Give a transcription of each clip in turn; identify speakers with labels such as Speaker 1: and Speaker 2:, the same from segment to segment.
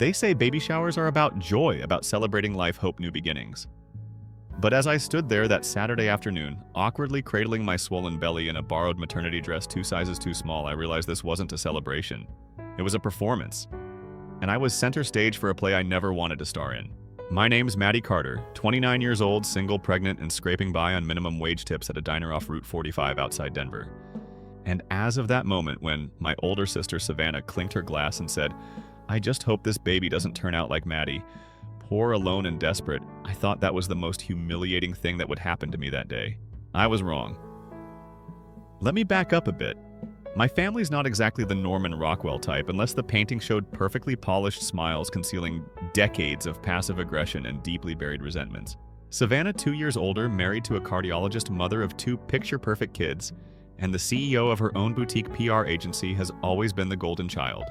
Speaker 1: They say baby showers are about joy, about celebrating life, hope, new beginnings. But as I stood there that Saturday afternoon, awkwardly cradling my swollen belly in a borrowed maternity dress 2 sizes too small, I realized this wasn't a celebration. It was a performance. And I was center stage for a play I never wanted to star in. My name's Maddie Carter, 29 years old, single, pregnant, and scraping by on minimum wage tips at a diner off Route 45 outside Denver. And as of that moment when my older sister Savannah clinked her glass and said, "I just hope this baby doesn't turn out like Maddie," poor, alone, and desperate, I thought that was the most humiliating thing that would happen to me that day. I was wrong. Let me back up a bit. My family's not exactly the Norman Rockwell type, unless the painting showed perfectly polished smiles concealing decades of passive aggression and deeply buried resentments. Savannah, 2 years older, married to a cardiologist, mother of 2 picture-perfect kids, and the CEO of her own boutique PR agency, has always been the golden child.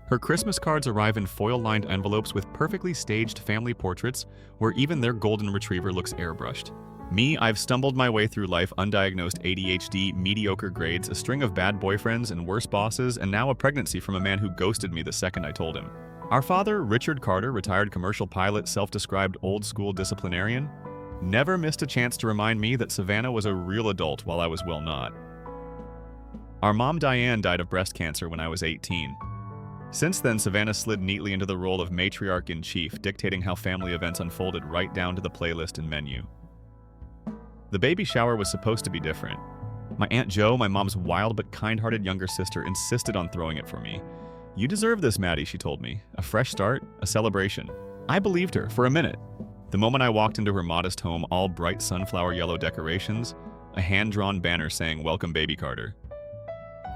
Speaker 1: Her Christmas cards arrive in foil-lined envelopes with perfectly staged family portraits where even their golden retriever looks airbrushed. Me, I've stumbled my way through life, undiagnosed ADHD, mediocre grades, a string of bad boyfriends and worse bosses, and now a pregnancy from a man who ghosted me the second I told him. Our father, Richard Carter, retired commercial pilot, self-described old-school disciplinarian, never missed a chance to remind me that Savannah was a real adult while I was well not. Our mom, Diane, died of breast cancer when I was 18. Since then, Savannah slid neatly into the role of matriarch-in-chief, dictating how family events unfolded right down to the playlist and menu. The baby shower was supposed to be different. My Aunt Jo, my mom's wild but kind-hearted younger sister, insisted on throwing it for me. "You deserve this, Maddie," she told me. "A fresh start, a celebration." I believed her for a minute. The moment I walked into her modest home, all bright sunflower yellow decorations, a hand-drawn banner saying, "Welcome, Baby Carter."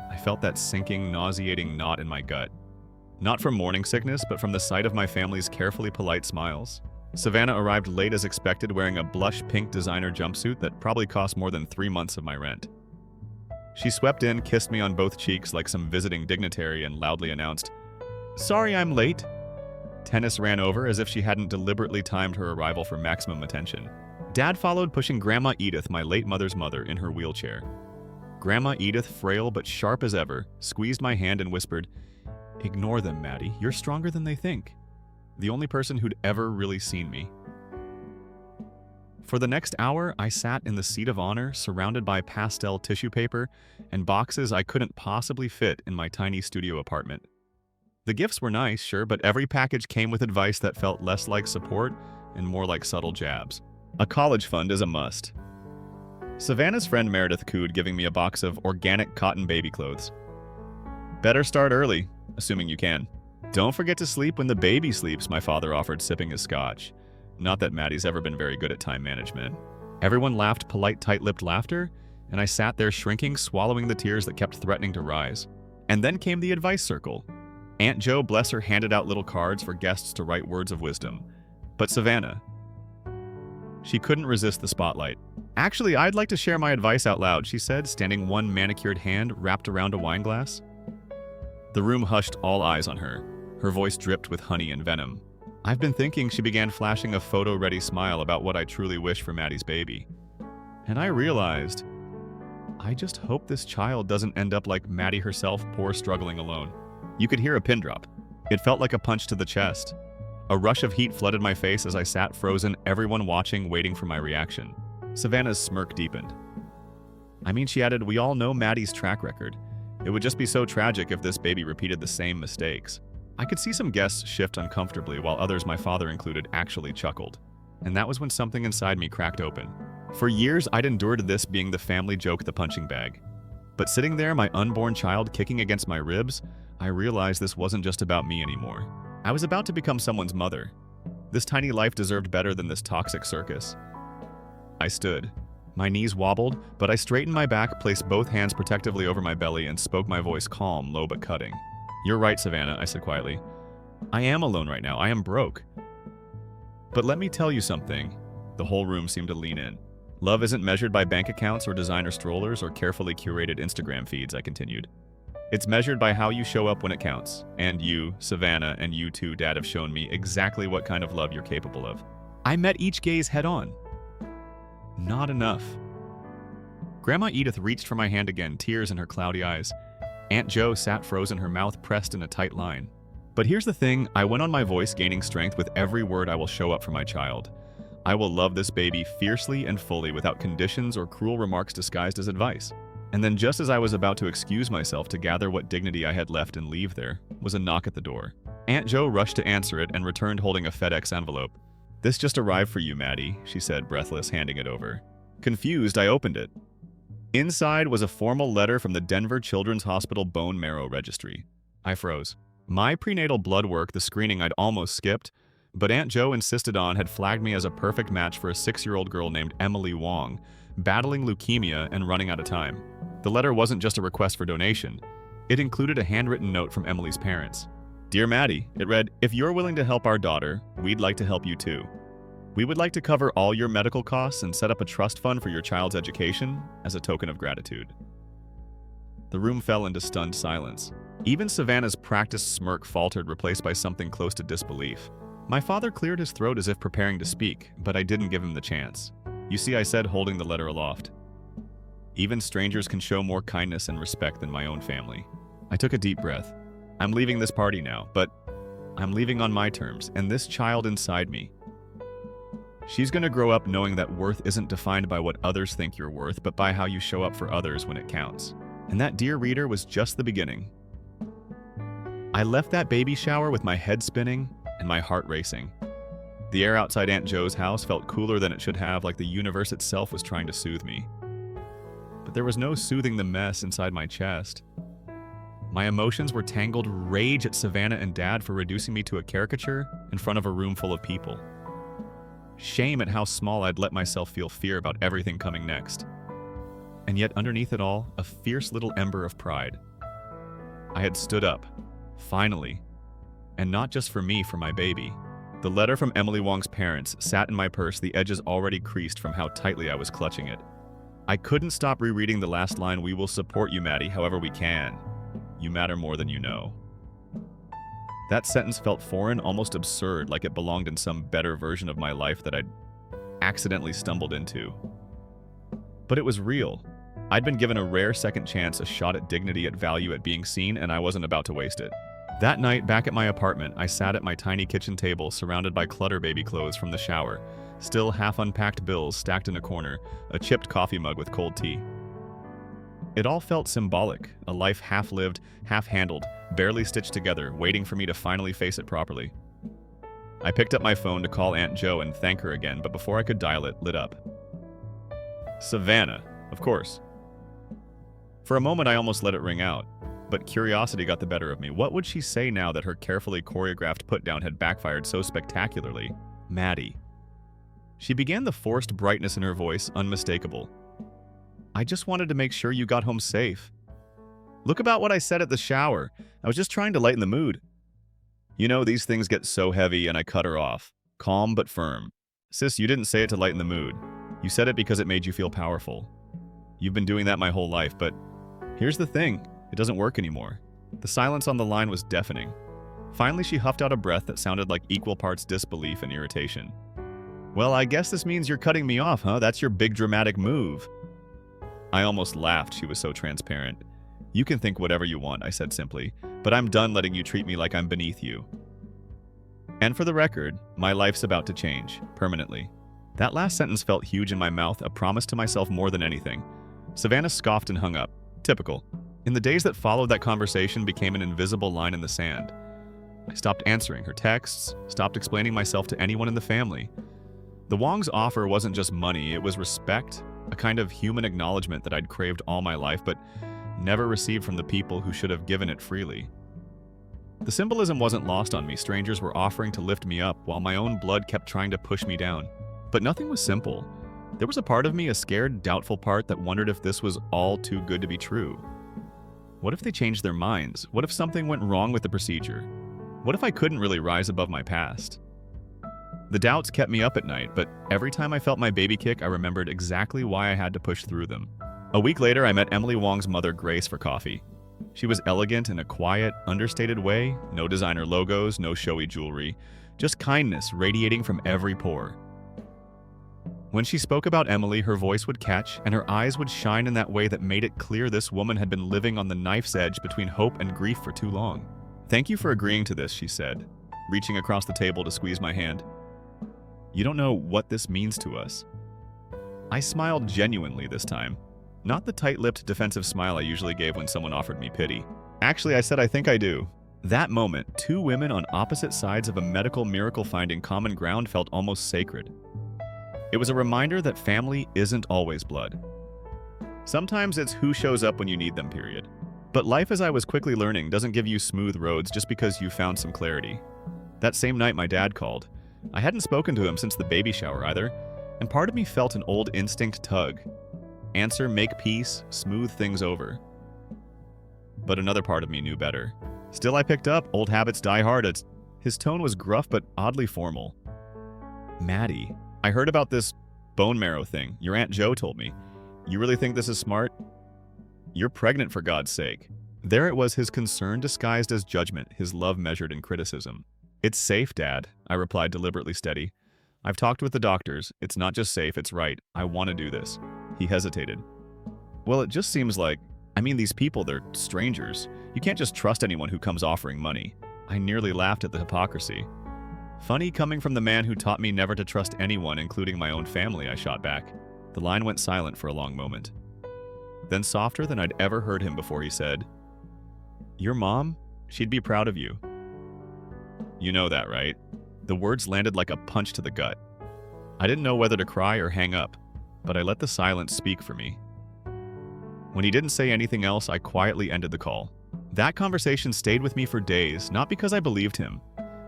Speaker 1: I felt that sinking, nauseating knot in my gut. Not from morning sickness, but from the sight of my family's carefully polite smiles. Savannah arrived late as expected, wearing a blush pink designer jumpsuit that probably cost more than 3 months of my rent. She swept in, kissed me on both cheeks like some visiting dignitary, and loudly announced, "Sorry I'm late." Tennis ran over as if she hadn't deliberately timed her arrival for maximum attention. Dad followed, pushing Grandma Edith, my late mother's mother, in her wheelchair. Grandma Edith, frail but sharp as ever, squeezed my hand and whispered, "Ignore them, Maddie. You're stronger than they think." The only person who'd ever really seen me. For the next hour, I sat in the seat of honor, surrounded by pastel tissue paper and boxes I couldn't possibly fit in my tiny studio apartment. The gifts were nice, sure, but every package came with advice that felt less like support and more like subtle jabs. A college fund is a must. Savannah's friend Meredith cooed, giving me a box of organic cotton baby clothes. "Better start early, assuming you can. Don't forget to sleep when the baby sleeps," my father offered, sipping his scotch. Not that Maddie's ever been very good at time management. Everyone laughed polite, tight-lipped laughter, and I sat there shrinking, swallowing the tears that kept threatening to rise. And then came the advice circle. Aunt Jo, bless her, handed out little cards for guests to write words of wisdom. But Savannah, she couldn't resist the spotlight. "Actually, I'd like to share my advice out loud," she said, standing one manicured hand wrapped around a wine glass. The room hushed, all eyes on her. Her voice dripped with honey and venom. "I've been thinking," she began, flashing a photo-ready smile, "about what I truly wish for Maddie's baby. And I realized, I just hope this child doesn't end up like Maddie herself, poor, struggling alone." You could hear a pin drop. It felt like a punch to the chest. A rush of heat flooded my face as I sat frozen, everyone watching, waiting for my reaction. Savannah's smirk deepened. "I mean," she added, "we all know Maddie's track record. It would just be so tragic if this baby repeated the same mistakes." I could see some guests shift uncomfortably, while others, my father included, actually chuckled. And that was when something inside me cracked open. For years, I'd endured this being the family joke, the punching bag. But sitting there, my unborn child kicking against my ribs, I realized this wasn't just about me anymore. I was about to become someone's mother. This tiny life deserved better than this toxic circus. I stood. My knees wobbled, but I straightened my back, placed both hands protectively over my belly, and spoke, my voice calm, low but cutting. "You're right, Savannah," I said quietly. "I am alone right now. I am broke. But let me tell you something." The whole room seemed to lean in. "Love isn't measured by bank accounts or designer strollers or carefully curated Instagram feeds," I continued. "It's measured by how you show up when it counts. And you, Savannah, and you too, Dad, have shown me exactly what kind of love you're capable of." I met each gaze head on. Not enough. Grandma Edith reached for my hand again, tears in her cloudy eyes. Aunt Jo sat frozen, her mouth pressed in a tight line. But here's the thing, I went on my voice gaining strength with every word I will show up for my child. I will love this baby fiercely and fully without conditions or cruel remarks disguised as advice. And then just as I was about to excuse myself to gather what dignity I had left and leave there, was a knock at the door. Aunt Jo rushed to answer it and returned holding a FedEx envelope. "This just arrived for you, Maddie," she said, breathless, handing it over. Confused, I opened it. Inside was a formal letter from the Denver Children's Hospital Bone Marrow Registry. I froze. My prenatal blood work, the screening I'd almost skipped, but Aunt Jo insisted on, had flagged me as a perfect match for a 6-year-old girl named Emily Wong, battling leukemia and running out of time. The letter wasn't just a request for donation. It included a handwritten note from Emily's parents. "Dear Maddie," it read, "if you're willing to help our daughter, we'd like to help you too. We would like to cover all your medical costs and set up a trust fund for your child's education as a token of gratitude." The room fell into stunned silence. Even Savannah's practiced smirk faltered, replaced by something close to disbelief. My father cleared his throat as if preparing to speak, but I didn't give him the chance. "You see," I said, holding the letter aloft, "even strangers can show more kindness and respect than my own family." I took a deep breath. I'm leaving this party now, but I'm leaving on my terms, and this child inside me, she's gonna grow up knowing that worth isn't defined by what others think you're worth, but by how you show up for others when it counts. And that, dear reader, was just the beginning. I left that baby shower with my head spinning and my heart racing. The air outside Aunt Jo's house felt cooler than it should have, like the universe itself was trying to soothe me. But there was no soothing the mess inside my chest. My emotions were tangled rage at Savannah and Dad for reducing me to a caricature in front of a room full of people. Shame at how small I'd let myself feel, fear about everything coming next. And yet underneath it all, a fierce little ember of pride. I had stood up, finally, and not just for me, for my baby. The letter from Emily Wong's parents sat in my purse, the edges already creased from how tightly I was clutching it. I couldn't stop rereading the last line, "We will support you, Maddie, however we can. You matter more than you know." That sentence felt foreign, almost absurd, like it belonged in some better version of my life that I'd accidentally stumbled into. But it was real. I'd been given a rare second chance, a shot at dignity, at value, at being seen, and I wasn't about to waste it. That night, back at my apartment, I sat at my tiny kitchen table, surrounded by clutter baby clothes from the shower, still half-unpacked bills stacked in a corner, a chipped coffee mug with cold tea. It all felt symbolic, a life half-lived, half-handled, barely stitched together, waiting for me to finally face it properly. I picked up my phone to call Aunt Jo and thank her again, but before I could dial it, lit up. Savannah, of course. For a moment, I almost let it ring out, but curiosity got the better of me. What would she say now that her carefully choreographed put-down had backfired so spectacularly? Maddie. She began, the forced brightness in her voice unmistakable. "I just wanted to make sure you got home safe. Look about what I said at the shower. I was just trying to lighten the mood." You know, these things get so heavy, and I cut her off, calm but firm. "Sis, you didn't say it to lighten the mood. You said it because it made you feel powerful. You've been doing that my whole life, but here's the thing, it doesn't work anymore." The silence on the line was deafening. Finally, she huffed out a breath that sounded like equal parts disbelief and irritation. "Well, I guess this means you're cutting me off, huh? That's your big dramatic move." I almost laughed, she was so transparent. "You can think whatever you want," I said simply, "but I'm done letting you treat me like I'm beneath you." And for the record, my life's about to change, permanently. That last sentence felt huge in my mouth, a promise to myself more than anything. Savannah scoffed and hung up. Typical. In the days that followed, that conversation became an invisible line in the sand. I stopped answering her texts, stopped explaining myself to anyone in the family. The Wong's offer wasn't just money, it was respect, a kind of human acknowledgement that I'd craved all my life, but never received from the people who should have given it freely. The symbolism wasn't lost on me. Strangers were offering to lift me up, while my own blood kept trying to push me down. But nothing was simple. There was a part of me, a scared, doubtful part, that wondered if this was all too good to be true. What if they changed their minds? What if something went wrong with the procedure? What if I couldn't really rise above my past? The doubts kept me up at night, but every time I felt my baby kick, I remembered exactly why I had to push through them. A week later, I met Emily Wong's mother, Grace, for coffee. She was elegant in a quiet, understated way, no designer logos, no showy jewelry, just kindness radiating from every pore. When she spoke about Emily, her voice would catch, and her eyes would shine in that way that made it clear this woman had been living on the knife's edge between hope and grief for too long. "Thank you for agreeing to this," she said, reaching across the table to squeeze my hand. "You don't know what this means to us." I smiled genuinely this time. Not the tight-lipped defensive smile I usually gave when someone offered me pity. Actually, I said I think I do. That moment, two women on opposite sides of a medical miracle finding common ground felt almost sacred. It was a reminder that family isn't always blood. Sometimes it's who shows up when you need them, period. But life, as I was quickly learning, doesn't give you smooth roads just because you found some clarity. That same night, my dad called. I hadn't spoken to him since the baby shower either, and part of me felt an old instinct tug. Answer, make peace, smooth things over. But another part of me knew better. Still, I picked up. Old habits die hard. His tone was gruff but oddly formal. "Maddie, I heard about this bone marrow thing. Your Aunt Jo told me. You really think this is smart? You're pregnant, for God's sake." There it was, his concern disguised as judgment, his love measured in criticism. "It's safe, Dad," I replied, deliberately steady. "I've talked with the doctors. It's not just safe, it's right. I want to do this." He hesitated. "Well, it just seems like, these people, they're strangers. You can't just trust anyone who comes offering money." I nearly laughed at the hypocrisy. "Funny coming from the man who taught me never to trust anyone, including my own family," I shot back. The line went silent for a long moment. Then, softer than I'd ever heard him before, he said, "Your mom? She'd be proud of you." "You know that, right?" The words landed like a punch to the gut. I didn't know whether to cry or hang up, but I let the silence speak for me. When he didn't say anything else, I quietly ended the call. That conversation stayed with me for days, not because I believed him,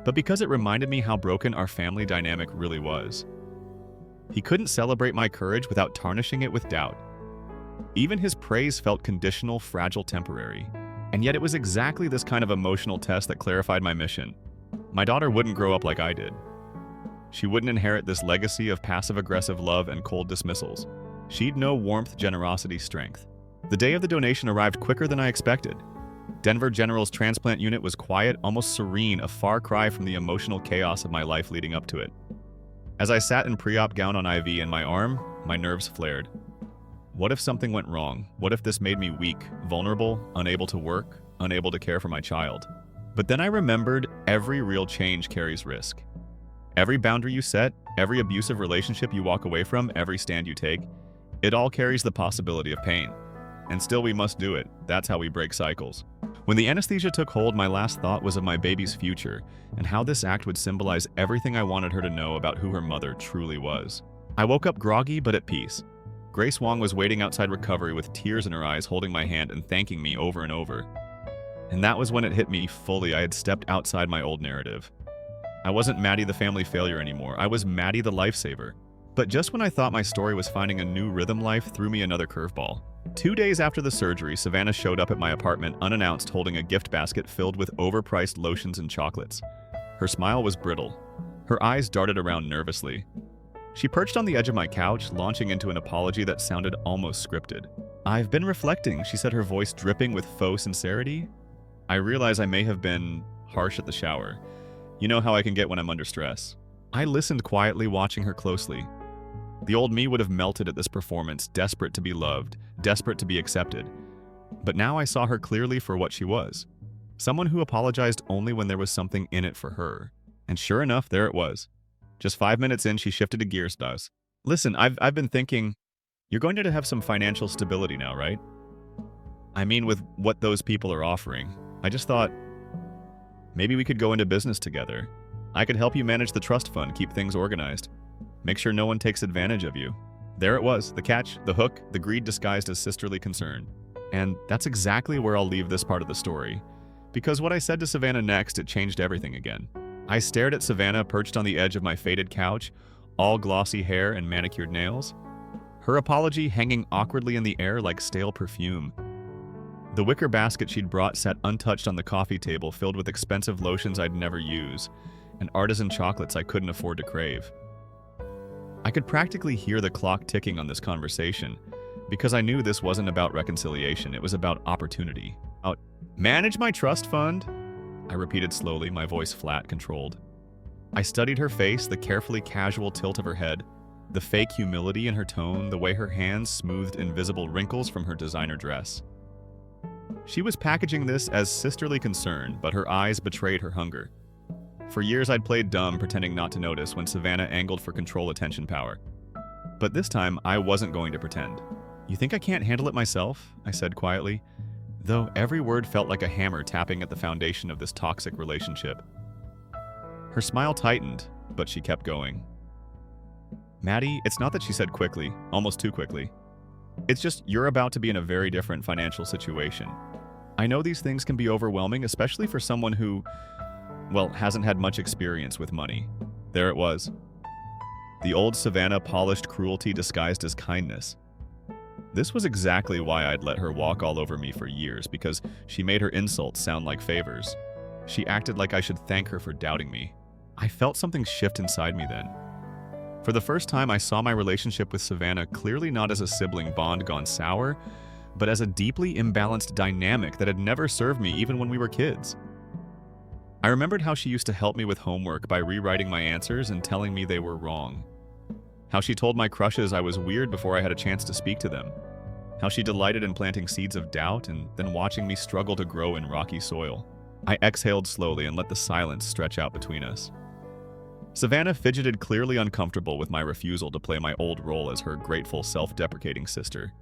Speaker 1: but because it reminded me how broken our family dynamic really was. He couldn't celebrate my courage without tarnishing it with doubt. Even his praise felt conditional, fragile, temporary. And yet it was exactly this kind of emotional test that clarified my mission. My daughter wouldn't grow up like I did. She wouldn't inherit this legacy of passive-aggressive love and cold dismissals. She'd know warmth, generosity, strength. The day of the donation arrived quicker than I expected. Denver General's transplant unit was quiet, almost serene, a far cry from the emotional chaos of my life leading up to it. As I sat in pre-op gown on IV in my arm, my nerves flared. What if something went wrong? What if this made me weak, vulnerable, unable to work, unable to care for my child? But then I remembered every real change carries risk. Every boundary you set, every abusive relationship you walk away from, every stand you take, it all carries the possibility of pain. And still we must do it. That's how we break cycles. When the anesthesia took hold, my last thought was of my baby's future and how this act would symbolize everything I wanted her to know about who her mother truly was. I woke up groggy but at peace. Grace Wong was waiting outside recovery with tears in her eyes, holding my hand and thanking me over and over. And that was when it hit me fully. I had stepped outside my old narrative. I wasn't Maddie the family failure anymore. I was Maddie the lifesaver. But just when I thought my story was finding a new rhythm, life threw me another curveball. 2 days after the surgery, Savannah showed up at my apartment unannounced, holding a gift basket filled with overpriced lotions and chocolates. Her smile was brittle. Her eyes darted around nervously. She perched on the edge of my couch, launching into an apology that sounded almost scripted. "I've been reflecting," she said, her voice dripping with faux sincerity. "I realize I may have been harsh at the shower. You know how I can get when I'm under stress." I listened quietly, watching her closely. The old me would have melted at this performance, desperate to be loved, desperate to be accepted. But now I saw her clearly for what she was. Someone who apologized only when there was something in it for her. And sure enough, there it was. Just 5 minutes in, she shifted to gears. "Listen, I've been thinking, you're going to have some financial stability now, right? With what those people are offering. I just thought, maybe we could go into business together. I could help you manage the trust fund, keep things organized. Make sure no one takes advantage of you." There it was, the catch, the hook, the greed disguised as sisterly concern. And that's exactly where I'll leave this part of the story. Because what I said to Savannah next, it changed everything again. I stared at Savannah perched on the edge of my faded couch, all glossy hair and manicured nails. Her apology hanging awkwardly in the air like stale perfume. The wicker basket she'd brought sat untouched on the coffee table, filled with expensive lotions I'd never use, and artisan chocolates I couldn't afford to crave. I could practically hear the clock ticking on this conversation, because I knew this wasn't about reconciliation, it was about opportunity. "Manage my trust fund?" I repeated slowly, my voice flat, controlled. I studied her face, the carefully casual tilt of her head, the fake humility in her tone, the way her hands smoothed invisible wrinkles from her designer dress. She was packaging this as sisterly concern, but her eyes betrayed her hunger. For years I'd played dumb, pretending not to notice when Savannah angled for control attention power. But this time, I wasn't going to pretend. "You think I can't handle it myself?" I said quietly, though every word felt like a hammer tapping at the foundation of this toxic relationship. Her smile tightened, but she kept going. "Maddie, it's not that," she said quickly, almost too quickly. "It's just you're about to be in a very different financial situation. I know these things can be overwhelming, especially for someone who, well, hasn't had much experience with money." There it was. The old Savannah polished cruelty disguised as kindness. This was exactly why I'd let her walk all over me for years, because she made her insults sound like favors. She acted like I should thank her for doubting me. I felt something shift inside me then. For the first time, I saw my relationship with Savannah clearly not as a sibling bond gone sour, but as a deeply imbalanced dynamic that had never served me even when we were kids. I remembered how she used to help me with homework by rewriting my answers and telling me they were wrong. How she told my crushes I was weird before I had a chance to speak to them. How she delighted in planting seeds of doubt and then watching me struggle to grow in rocky soil. I exhaled slowly and let the silence stretch out between us. Savannah fidgeted, clearly uncomfortable with my refusal to play my old role as her grateful, self-deprecating sister.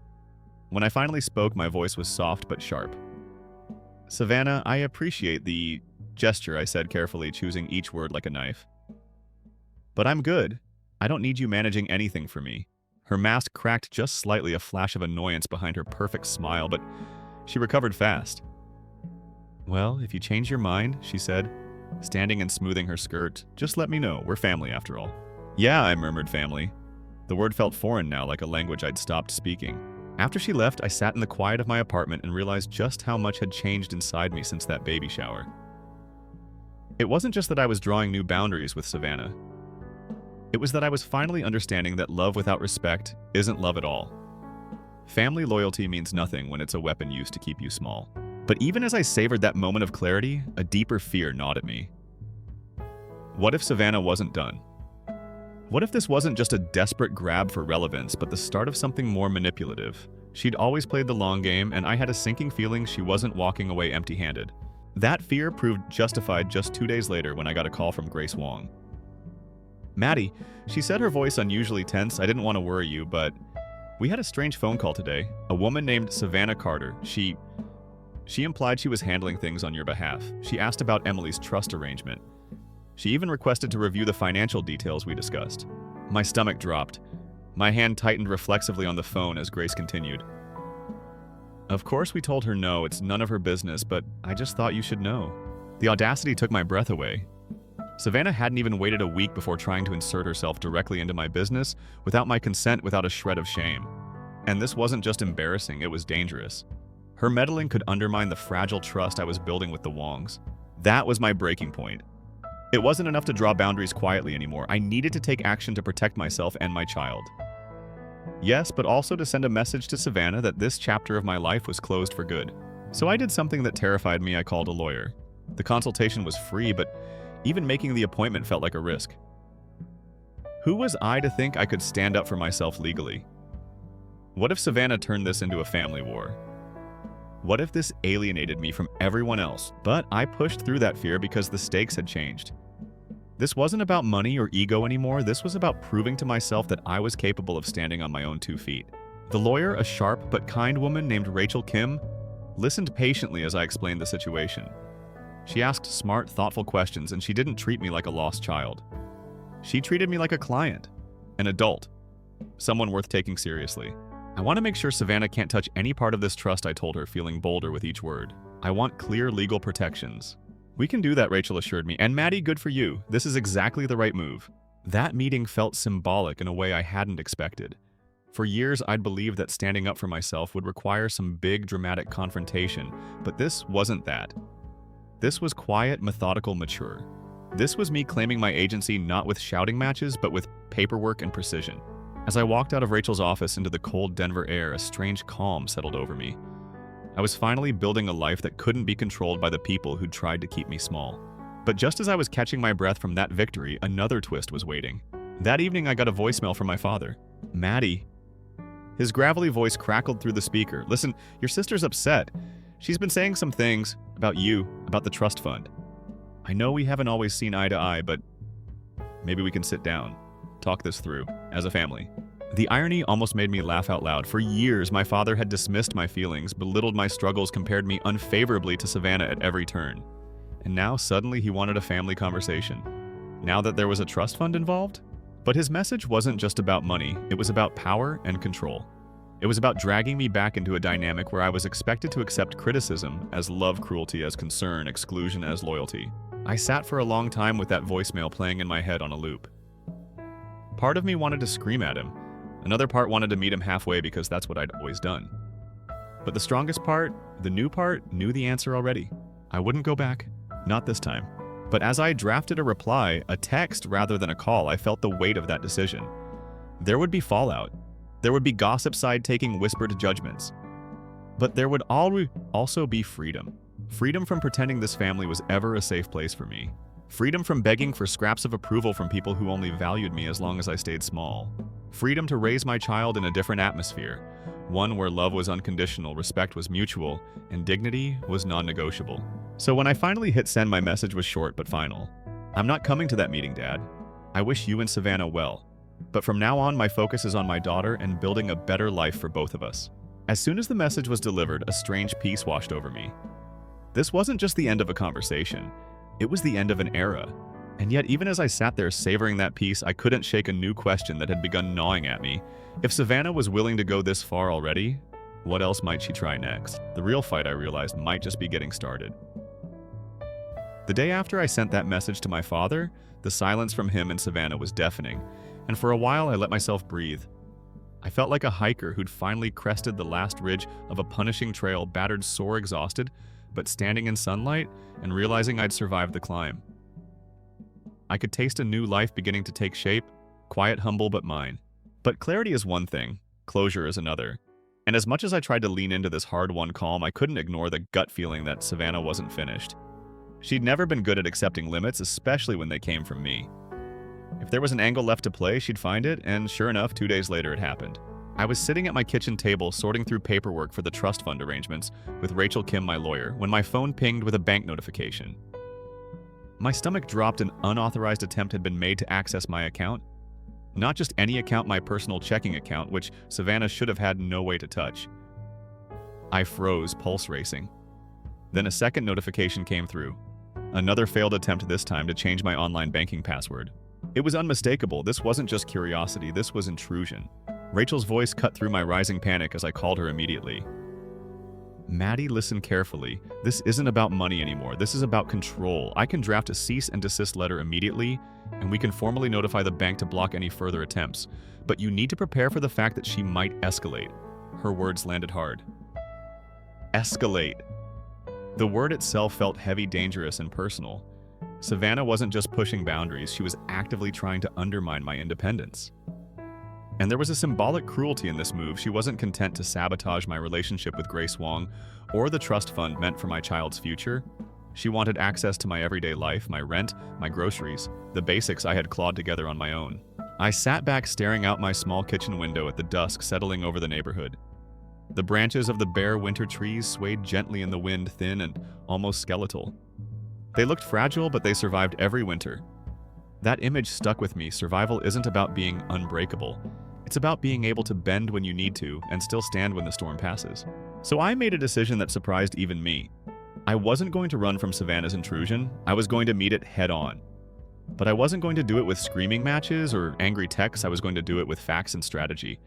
Speaker 1: When I finally spoke, my voice was soft but sharp. "Savannah, I appreciate the gesture," I said carefully, choosing each word like a knife. "But I'm good. I don't need you managing anything for me." Her mask cracked just slightly, a flash of annoyance behind her perfect smile, but she recovered fast. "Well, if you change your mind," she said, standing and smoothing her skirt, "just let me know. We're family after all." "Yeah," I murmured, family. The word felt foreign now, like a language I'd stopped speaking. After she left, I sat in the quiet of my apartment and realized just how much had changed inside me since that baby shower. It wasn't just that I was drawing new boundaries with Savannah. It was that I was finally understanding that love without respect isn't love at all. Family loyalty means nothing when it's a weapon used to keep you small. But even as I savored that moment of clarity, a deeper fear gnawed at me. What if Savannah wasn't done? What if this wasn't just a desperate grab for relevance, but the start of something more manipulative? She'd always played the long game, and I had a sinking feeling she wasn't walking away empty-handed. That fear proved justified just 2 days later when I got a call from Grace Wong. "Maddie," she said, her voice unusually tense. "I didn't want to worry you, but we had a strange phone call today. A woman named Savannah Carter. She implied she was handling things on your behalf. She asked about Emily's trust arrangement. She even requested to review the financial details we discussed." My stomach dropped. My hand tightened reflexively on the phone as Grace continued. "Of course we told her no, it's none of her business, but I just thought you should know." The audacity took my breath away. Savannah hadn't even waited a week before trying to insert herself directly into my business, without my consent, without a shred of shame. And this wasn't just embarrassing, it was dangerous. Her meddling could undermine the fragile trust I was building with the Wongs. That was my breaking point. It wasn't enough to draw boundaries quietly anymore. I needed to take action to protect myself and my child. Yes, but also to send a message to Savannah that this chapter of my life was closed for good. So I did something that terrified me. I called a lawyer. The consultation was free, but even making the appointment felt like a risk. Who was I to think I could stand up for myself legally? What if Savannah turned this into a family war? What if this alienated me from everyone else? But I pushed through that fear because the stakes had changed. This wasn't about money or ego anymore. This was about proving to myself that I was capable of standing on my own 2 feet. The lawyer, a sharp but kind woman named Rachel Kim, listened patiently as I explained the situation. She asked smart, thoughtful questions, and she didn't treat me like a lost child. She treated me like a client, an adult, someone worth taking seriously. "I want to make sure Savannah can't touch any part of this trust," I told her, feeling bolder with each word. "I want clear legal protections." "We can do that," Rachel assured me. "And Maddie, good for you. This is exactly the right move." That meeting felt symbolic in a way I hadn't expected. For years, I'd believed that standing up for myself would require some big, dramatic confrontation, but this wasn't that. This was quiet, methodical, mature. This was me claiming my agency not with shouting matches, but with paperwork and precision. As I walked out of Rachel's office into the cold Denver air, a strange calm settled over me. I was finally building a life that couldn't be controlled by the people who'd tried to keep me small. But just as I was catching my breath from that victory, another twist was waiting. That evening, I got a voicemail from my father. "Maddie." His gravelly voice crackled through the speaker. "Listen, your sister's upset. She's been saying some things about you, about the trust fund. I know we haven't always seen eye to eye, but maybe we can sit down, talk this through, as a family." The irony almost made me laugh out loud. For years, my father had dismissed my feelings, belittled my struggles, compared me unfavorably to Savannah at every turn. And now, suddenly, he wanted a family conversation. Now that there was a trust fund involved? But his message wasn't just about money, it was about power and control. It was about dragging me back into a dynamic where I was expected to accept criticism as love, cruelty as concern, exclusion as loyalty. I sat for a long time with that voicemail playing in my head on a loop. Part of me wanted to scream at him. Another part wanted to meet him halfway because that's what I'd always done. But the strongest part, the new part, knew the answer already. I wouldn't go back. Not this time. But as I drafted a reply, a text rather than a call, I felt the weight of that decision. There would be fallout. There would be gossip side-taking whispered judgments. But there would also be freedom. Freedom from pretending this family was ever a safe place for me. Freedom from begging for scraps of approval from people who only valued me as long as I stayed small. Freedom to raise my child in a different atmosphere, one where love was unconditional, respect was mutual, and dignity was non-negotiable. So when I finally hit send, my message was short but final. "I'm not coming to that meeting, Dad. I wish you and Savannah well. But from now on, my focus is on my daughter and building a better life for both of us." As soon as the message was delivered, a strange peace washed over me. This wasn't just the end of a conversation. It was the end of an era. And yet, even as I sat there savoring that peace, I couldn't shake a new question that had begun gnawing at me. If Savannah was willing to go this far already, what else might she try next? The real fight, I realized, might just be getting started. The day after I sent that message to my father, the silence from him and Savannah was deafening, and for a while I let myself breathe. I felt like a hiker who'd finally crested the last ridge of a punishing trail, battered, sore, exhausted, but standing in sunlight and realizing I'd survived the climb. I could taste a new life beginning to take shape, quiet, humble, but mine. But clarity is one thing, closure is another. And as much as I tried to lean into this hard-won calm, I couldn't ignore the gut feeling that Savannah wasn't finished. She'd never been good at accepting limits, especially when they came from me. If there was an angle left to play, she'd find it, and sure enough, 2 days later it happened. I was sitting at my kitchen table sorting through paperwork for the trust fund arrangements with Rachel Kim, my lawyer, when my phone pinged with a bank notification. My stomach dropped. An unauthorized attempt had been made to access my account. Not just any account, my personal checking account, which Savannah should have had no way to touch. I froze, pulse racing. Then a second notification came through. Another failed attempt, this time to change my online banking password. It was unmistakable. This wasn't just curiosity, this was intrusion. Rachel's voice cut through my rising panic as I called her immediately. "Maddie, listen carefully. This isn't about money anymore. This is about control. I can draft a cease and desist letter immediately, and we can formally notify the bank to block any further attempts. But you need to prepare for the fact that she might escalate." Her words landed hard. Escalate. The word itself felt heavy, dangerous, and personal. Savannah wasn't just pushing boundaries, she was actively trying to undermine my independence. And there was a symbolic cruelty in this move. She wasn't content to sabotage my relationship with Grace Wong or the trust fund meant for my child's future. She wanted access to my everyday life, my rent, my groceries, the basics I had clawed together on my own. I sat back staring out my small kitchen window at the dusk settling over the neighborhood. The branches of the bare winter trees swayed gently in the wind, thin and almost skeletal. They looked fragile, but they survived every winter. That image stuck with me. Survival isn't about being unbreakable. It's about being able to bend when you need to and still stand when the storm passes. So I made a decision that surprised even me. I wasn't going to run from Savannah's intrusion. I was going to meet it head on. But I wasn't going to do it with screaming matches or angry texts. I was going to do it with facts and strategy.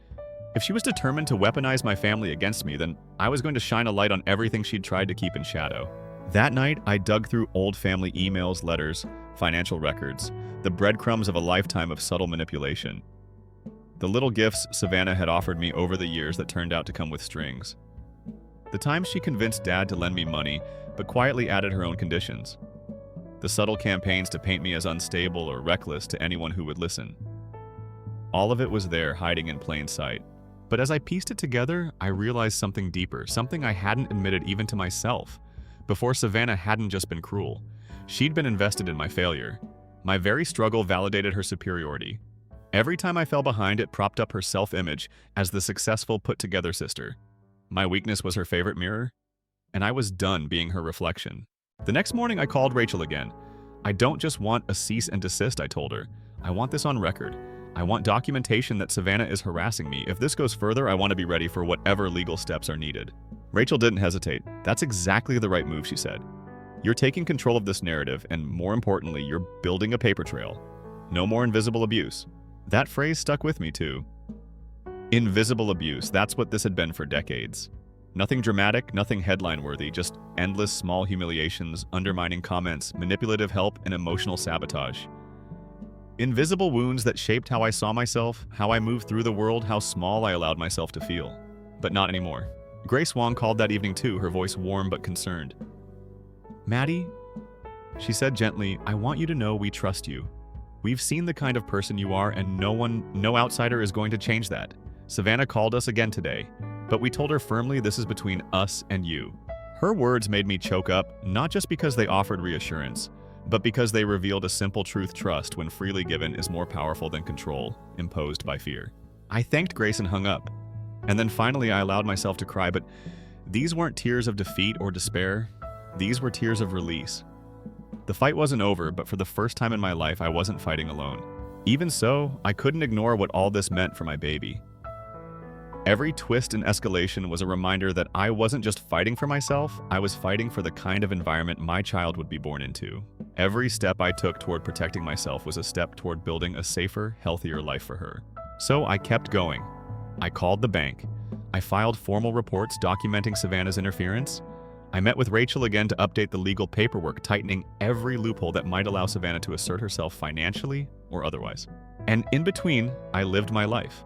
Speaker 1: If she was determined to weaponize my family against me, then I was going to shine a light on everything she'd tried to keep in shadow. That night, I dug through old family emails, letters, financial records, the breadcrumbs of a lifetime of subtle manipulation. The little gifts Savannah had offered me over the years that turned out to come with strings. The times she convinced Dad to lend me money, but quietly added her own conditions. The subtle campaigns to paint me as unstable or reckless to anyone who would listen. All of it was there, hiding in plain sight. But as I pieced it together, I realized something deeper, something I hadn't admitted even to myself. Before, Savannah hadn't just been cruel. She'd been invested in my failure. My very struggle validated her superiority. Every time I fell behind, it propped up her self-image as the successful, put-together sister. My weakness was her favorite mirror. and I was done being her reflection. The next morning, I called Rachel again. I don't just want a cease and desist, I told her. I want this on record. I want documentation that Savannah is harassing me. If this goes further, I want to be ready for whatever legal steps are needed. Rachel didn't hesitate. That's exactly the right move, she said. You're taking control of this narrative, and more importantly, you're building a paper trail. No more invisible abuse. That phrase stuck with me too. Invisible abuse, that's what this had been for decades. Nothing dramatic, nothing headline-worthy, just endless small humiliations, undermining comments, manipulative help, and emotional sabotage. Invisible wounds that shaped how I saw myself, how I moved through the world, how small I allowed myself to feel. But not anymore. Grace Wong called that evening too, her voice warm but concerned. Maddie, she said gently, I want you to know we trust you. We've seen the kind of person you are, and no outsider is going to change that. Savannah called us again today, but we told her firmly this is between us and you. Her words made me choke up, not just because they offered reassurance, but because they revealed a simple truth: trust, when freely given, is more powerful than control imposed by fear. I thanked Grace and hung up. And then finally I allowed myself to cry, but these weren't tears of defeat or despair. These were tears of release. The fight wasn't over, but for the first time in my life, I wasn't fighting alone. Even so, I couldn't ignore what all this meant for my baby. Every twist and escalation was a reminder that I wasn't just fighting for myself, I was fighting for the kind of environment my child would be born into. Every step I took toward protecting myself was a step toward building a safer, healthier life for her. So I kept going. I called the bank. I filed formal reports documenting Savannah's interference. I met with Rachel again to update the legal paperwork, tightening every loophole that might allow Savannah to assert herself financially or otherwise. And in between, I lived my life.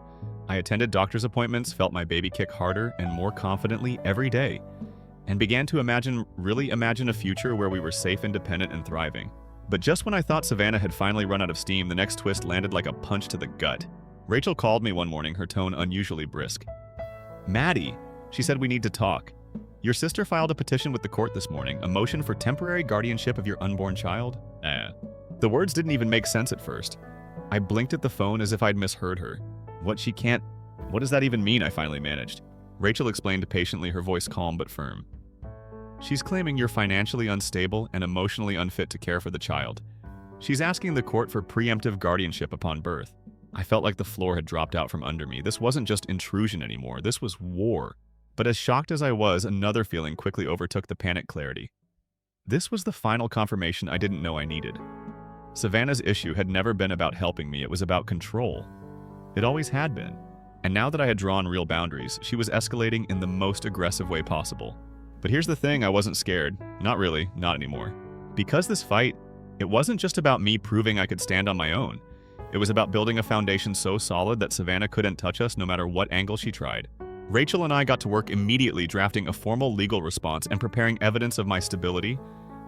Speaker 1: I attended doctor's appointments, felt my baby kick harder and more confidently every day, and began to really imagine a future where we were safe, independent, and thriving. But just when I thought Savannah had finally run out of steam, the next twist landed like a punch to the gut. Rachel called me one morning, her tone unusually brisk. Maddie, she said, we need to talk. Your sister filed a petition with the court this morning, a motion for temporary guardianship of your unborn child. The words didn't even make sense at first. I blinked at the phone as if I'd misheard her. What does that even mean? I finally managed. Rachel explained patiently, her voice calm but firm. She's claiming you're financially unstable and emotionally unfit to care for the child. She's asking the court for preemptive guardianship upon birth. I felt like the floor had dropped out from under me. This wasn't just intrusion anymore, this was war. But as shocked as I was, another feeling quickly overtook the panic clarity. This was the final confirmation I didn't know I needed. Savannah's issue had never been about helping me, it was about control. It always had been. And now that I had drawn real boundaries, she was escalating in the most aggressive way possible. But here's the thing, I wasn't scared. Not really, not anymore. Because this fight, it wasn't just about me proving I could stand on my own. It was about building a foundation so solid that Savannah couldn't touch us no matter what angle she tried. Rachel and I got to work immediately drafting a formal legal response and preparing evidence of my stability,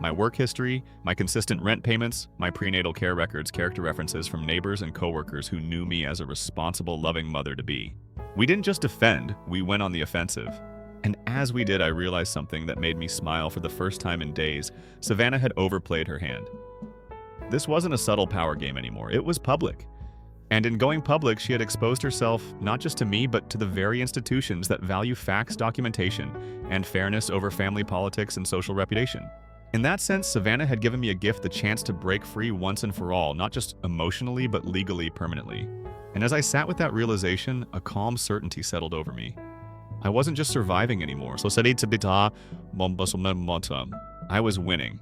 Speaker 1: my work history, my consistent rent payments, my prenatal care records, character references from neighbors and coworkers who knew me as a responsible, loving mother-to-be. We didn't just defend, we went on the offensive. And as we did, I realized something that made me smile for the first time in days. Savannah had overplayed her hand. This wasn't a subtle power game anymore, it was public. And in going public, she had exposed herself not just to me, but to the very institutions that value facts, documentation, and fairness over family politics and social reputation. In that sense, Savannah had given me a gift, the chance to break free once and for all, not just emotionally, but legally, permanently. And as I sat with that realization, a calm certainty settled over me. I wasn't just surviving anymore. I was winning.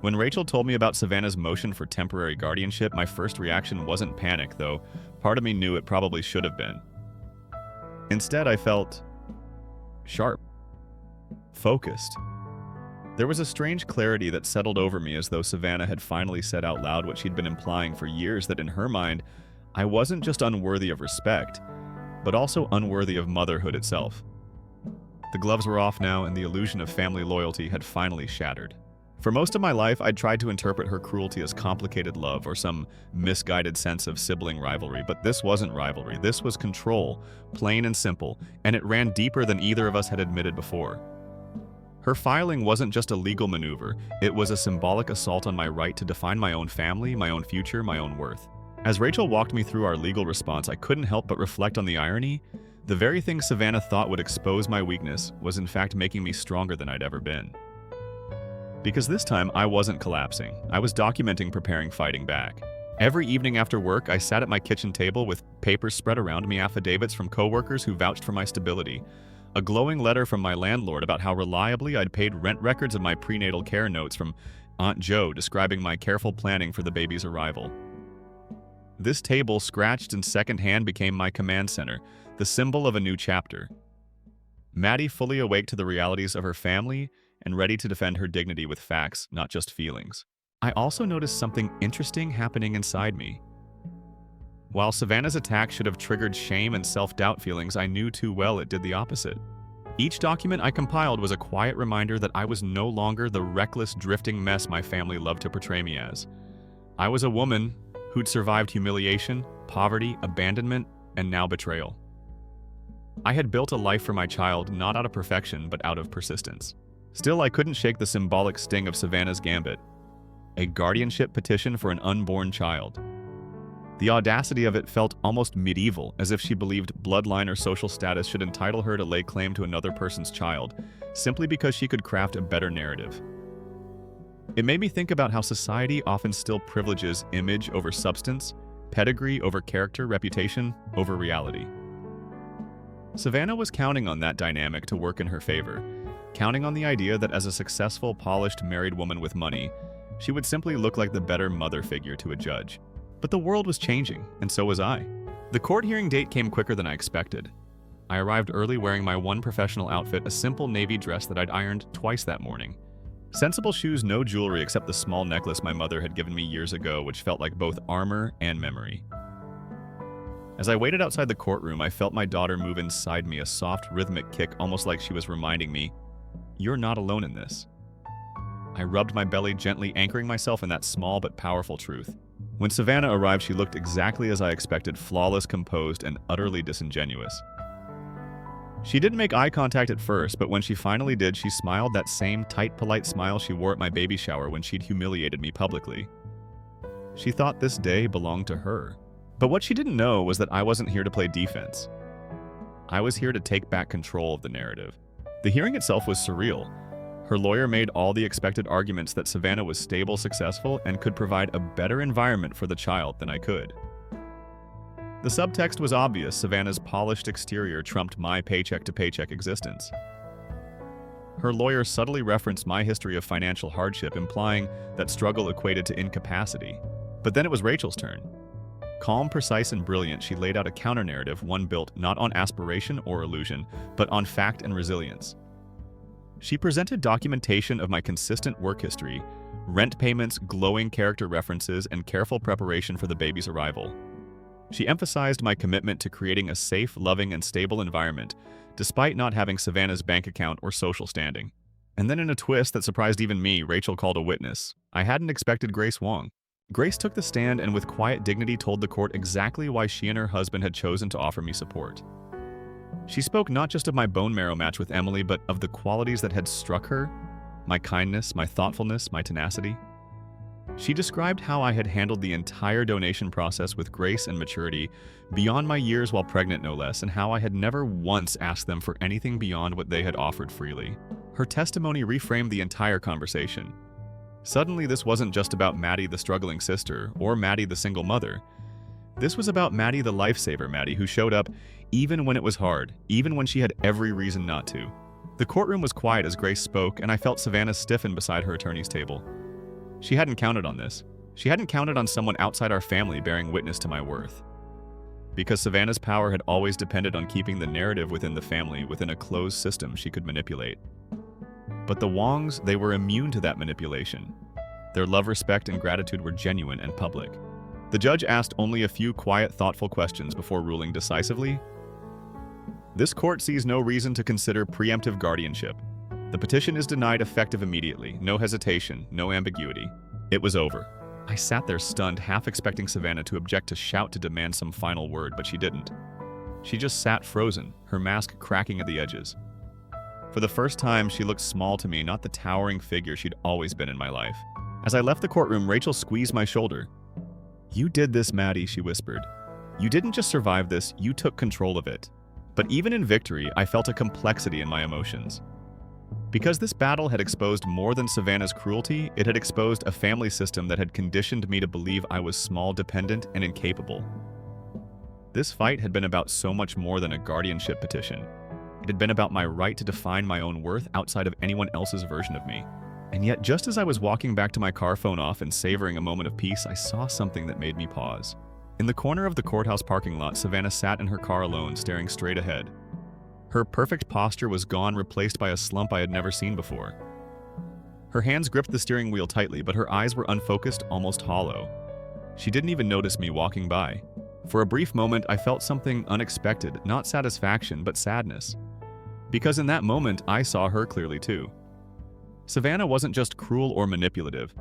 Speaker 1: When Rachel told me about Savannah's motion for temporary guardianship, my first reaction wasn't panic, though part of me knew it probably should have been. Instead, I felt sharp, focused. There was a strange clarity that settled over me, as though Savannah had finally said out loud what she'd been implying for years, that in her mind, I wasn't just unworthy of respect, but also unworthy of motherhood itself. The gloves were off now, and the illusion of family loyalty had finally shattered. For most of my life, I'd tried to interpret her cruelty as complicated love or some misguided sense of sibling rivalry, but this wasn't rivalry, this was control, plain and simple, and it ran deeper than either of us had admitted before. Her filing wasn't just a legal maneuver, it was a symbolic assault on my right to define my own family, my own future, my own worth. As Rachel walked me through our legal response, I couldn't help but reflect on the irony. The very thing Savannah thought would expose my weakness was in fact making me stronger than I'd ever been. Because this time, I wasn't collapsing. I was documenting preparing fighting back. Every evening after work, I sat at my kitchen table with papers spread around me, affidavits from coworkers who vouched for my stability, a glowing letter from my landlord about how reliably I'd paid rent, records of my prenatal care notes from Aunt Jo describing my careful planning for the baby's arrival. This table, scratched and secondhand, became my command center, the symbol of a new chapter. Maddie, fully awake to the realities of her family and ready to defend her dignity with facts, not just feelings. I also noticed something interesting happening inside me. While Savannah's attack should have triggered shame and self-doubt feelings, I knew too well it did the opposite. Each document I compiled was a quiet reminder that I was no longer the reckless, drifting mess my family loved to portray me as. I was a woman who'd survived humiliation, poverty, abandonment, and now betrayal. I had built a life for my child not out of perfection, but out of persistence. Still, I couldn't shake the symbolic sting of Savannah's gambit, a guardianship petition for an unborn child. The audacity of it felt almost medieval, as if she believed bloodline or social status should entitle her to lay claim to another person's child, simply because she could craft a better narrative. It made me think about how society often still privileges image over substance, pedigree over character, reputation over reality. Savannah was counting on that dynamic to work in her favor, counting on the idea that as a successful, polished, married woman with money, she would simply look like the better mother figure to a judge. But the world was changing, and so was I. The court hearing date came quicker than I expected. I arrived early wearing my one professional outfit, a simple navy dress that I'd ironed twice that morning. Sensible shoes, no jewelry except the small necklace my mother had given me years ago, which felt like both armor and memory. As I waited outside the courtroom, I felt my daughter move inside me, a soft, rhythmic kick, almost like she was reminding me, "You're not alone in this." I rubbed my belly gently, anchoring myself in that small but powerful truth. When Savannah arrived, she looked exactly as I expected, flawless, composed, and utterly disingenuous. She didn't make eye contact at first, but when she finally did, she smiled, that same tight, polite smile she wore at my baby shower when she'd humiliated me publicly. She thought this day belonged to her. But what she didn't know was that I wasn't here to play defense. I was here to take back control of the narrative. The hearing itself was surreal. Her lawyer made all the expected arguments that Savannah was stable, successful, and could provide a better environment for the child than I could. The subtext was obvious. Savannah's polished exterior trumped my paycheck-to-paycheck existence. Her lawyer subtly referenced my history of financial hardship, implying that struggle equated to incapacity. But then it was Rachel's turn. Calm, precise, and brilliant, she laid out a counter-narrative, one built not on aspiration or illusion, but on fact and resilience. She presented documentation of my consistent work history, rent payments, glowing character references, and careful preparation for the baby's arrival. She emphasized my commitment to creating a safe, loving, and stable environment, despite not having Savannah's bank account or social standing. And then in a twist that surprised even me, Rachel called a witness. I hadn't expected Grace Wong. Grace took the stand and with quiet dignity told the court exactly why she and her husband had chosen to offer me support. She spoke not just of my bone marrow match with Emily, but of the qualities that had struck her, my kindness, my thoughtfulness, my tenacity. She described how I had handled the entire donation process with grace and maturity, beyond my years while pregnant no less, and how I had never once asked them for anything beyond what they had offered freely. Her testimony reframed the entire conversation. Suddenly, this wasn't just about Maddie, the struggling sister, or Maddie, the single mother. This was about Maddie, the lifesaver Maddie, who showed up even when it was hard, even when she had every reason not to. The courtroom was quiet as Grace spoke, and I felt Savannah stiffen beside her attorney's table. She hadn't counted on this. She hadn't counted on someone outside our family bearing witness to my worth. Because Savannah's power had always depended on keeping the narrative within the family, within a closed system she could manipulate. But the Wongs, they were immune to that manipulation. Their love, respect, and gratitude were genuine and public. The judge asked only a few quiet, thoughtful questions before ruling decisively. This court sees no reason to consider preemptive guardianship. The petition is denied effective immediately. No hesitation, no ambiguity. It was over. I sat there stunned, half expecting Savannah to object, to shout, to demand some final word, but she didn't. She just sat frozen, her mask cracking at the edges. For the first time, she looked small to me, not the towering figure she'd always been in my life. As I left the courtroom, Rachel squeezed my shoulder. "You did this, Maddie," she whispered. "You didn't just survive this, you took control of it." But even in victory, I felt a complexity in my emotions. Because this battle had exposed more than Savannah's cruelty, it had exposed a family system that had conditioned me to believe I was small, dependent, and incapable. This fight had been about so much more than a guardianship petition. It had been about my right to define my own worth outside of anyone else's version of me. And yet, just as I was walking back to my car, phone off, and savoring a moment of peace, I saw something that made me pause. In the corner of the courthouse parking lot, Savannah sat in her car alone, staring straight ahead. Her perfect posture was gone, replaced by a slump I had never seen before. Her hands gripped the steering wheel tightly, but her eyes were unfocused, almost hollow. She didn't even notice me walking by. For a brief moment, I felt something unexpected, not satisfaction, but sadness. Because in that moment, I saw her clearly too. Savannah wasn't just cruel or manipulative.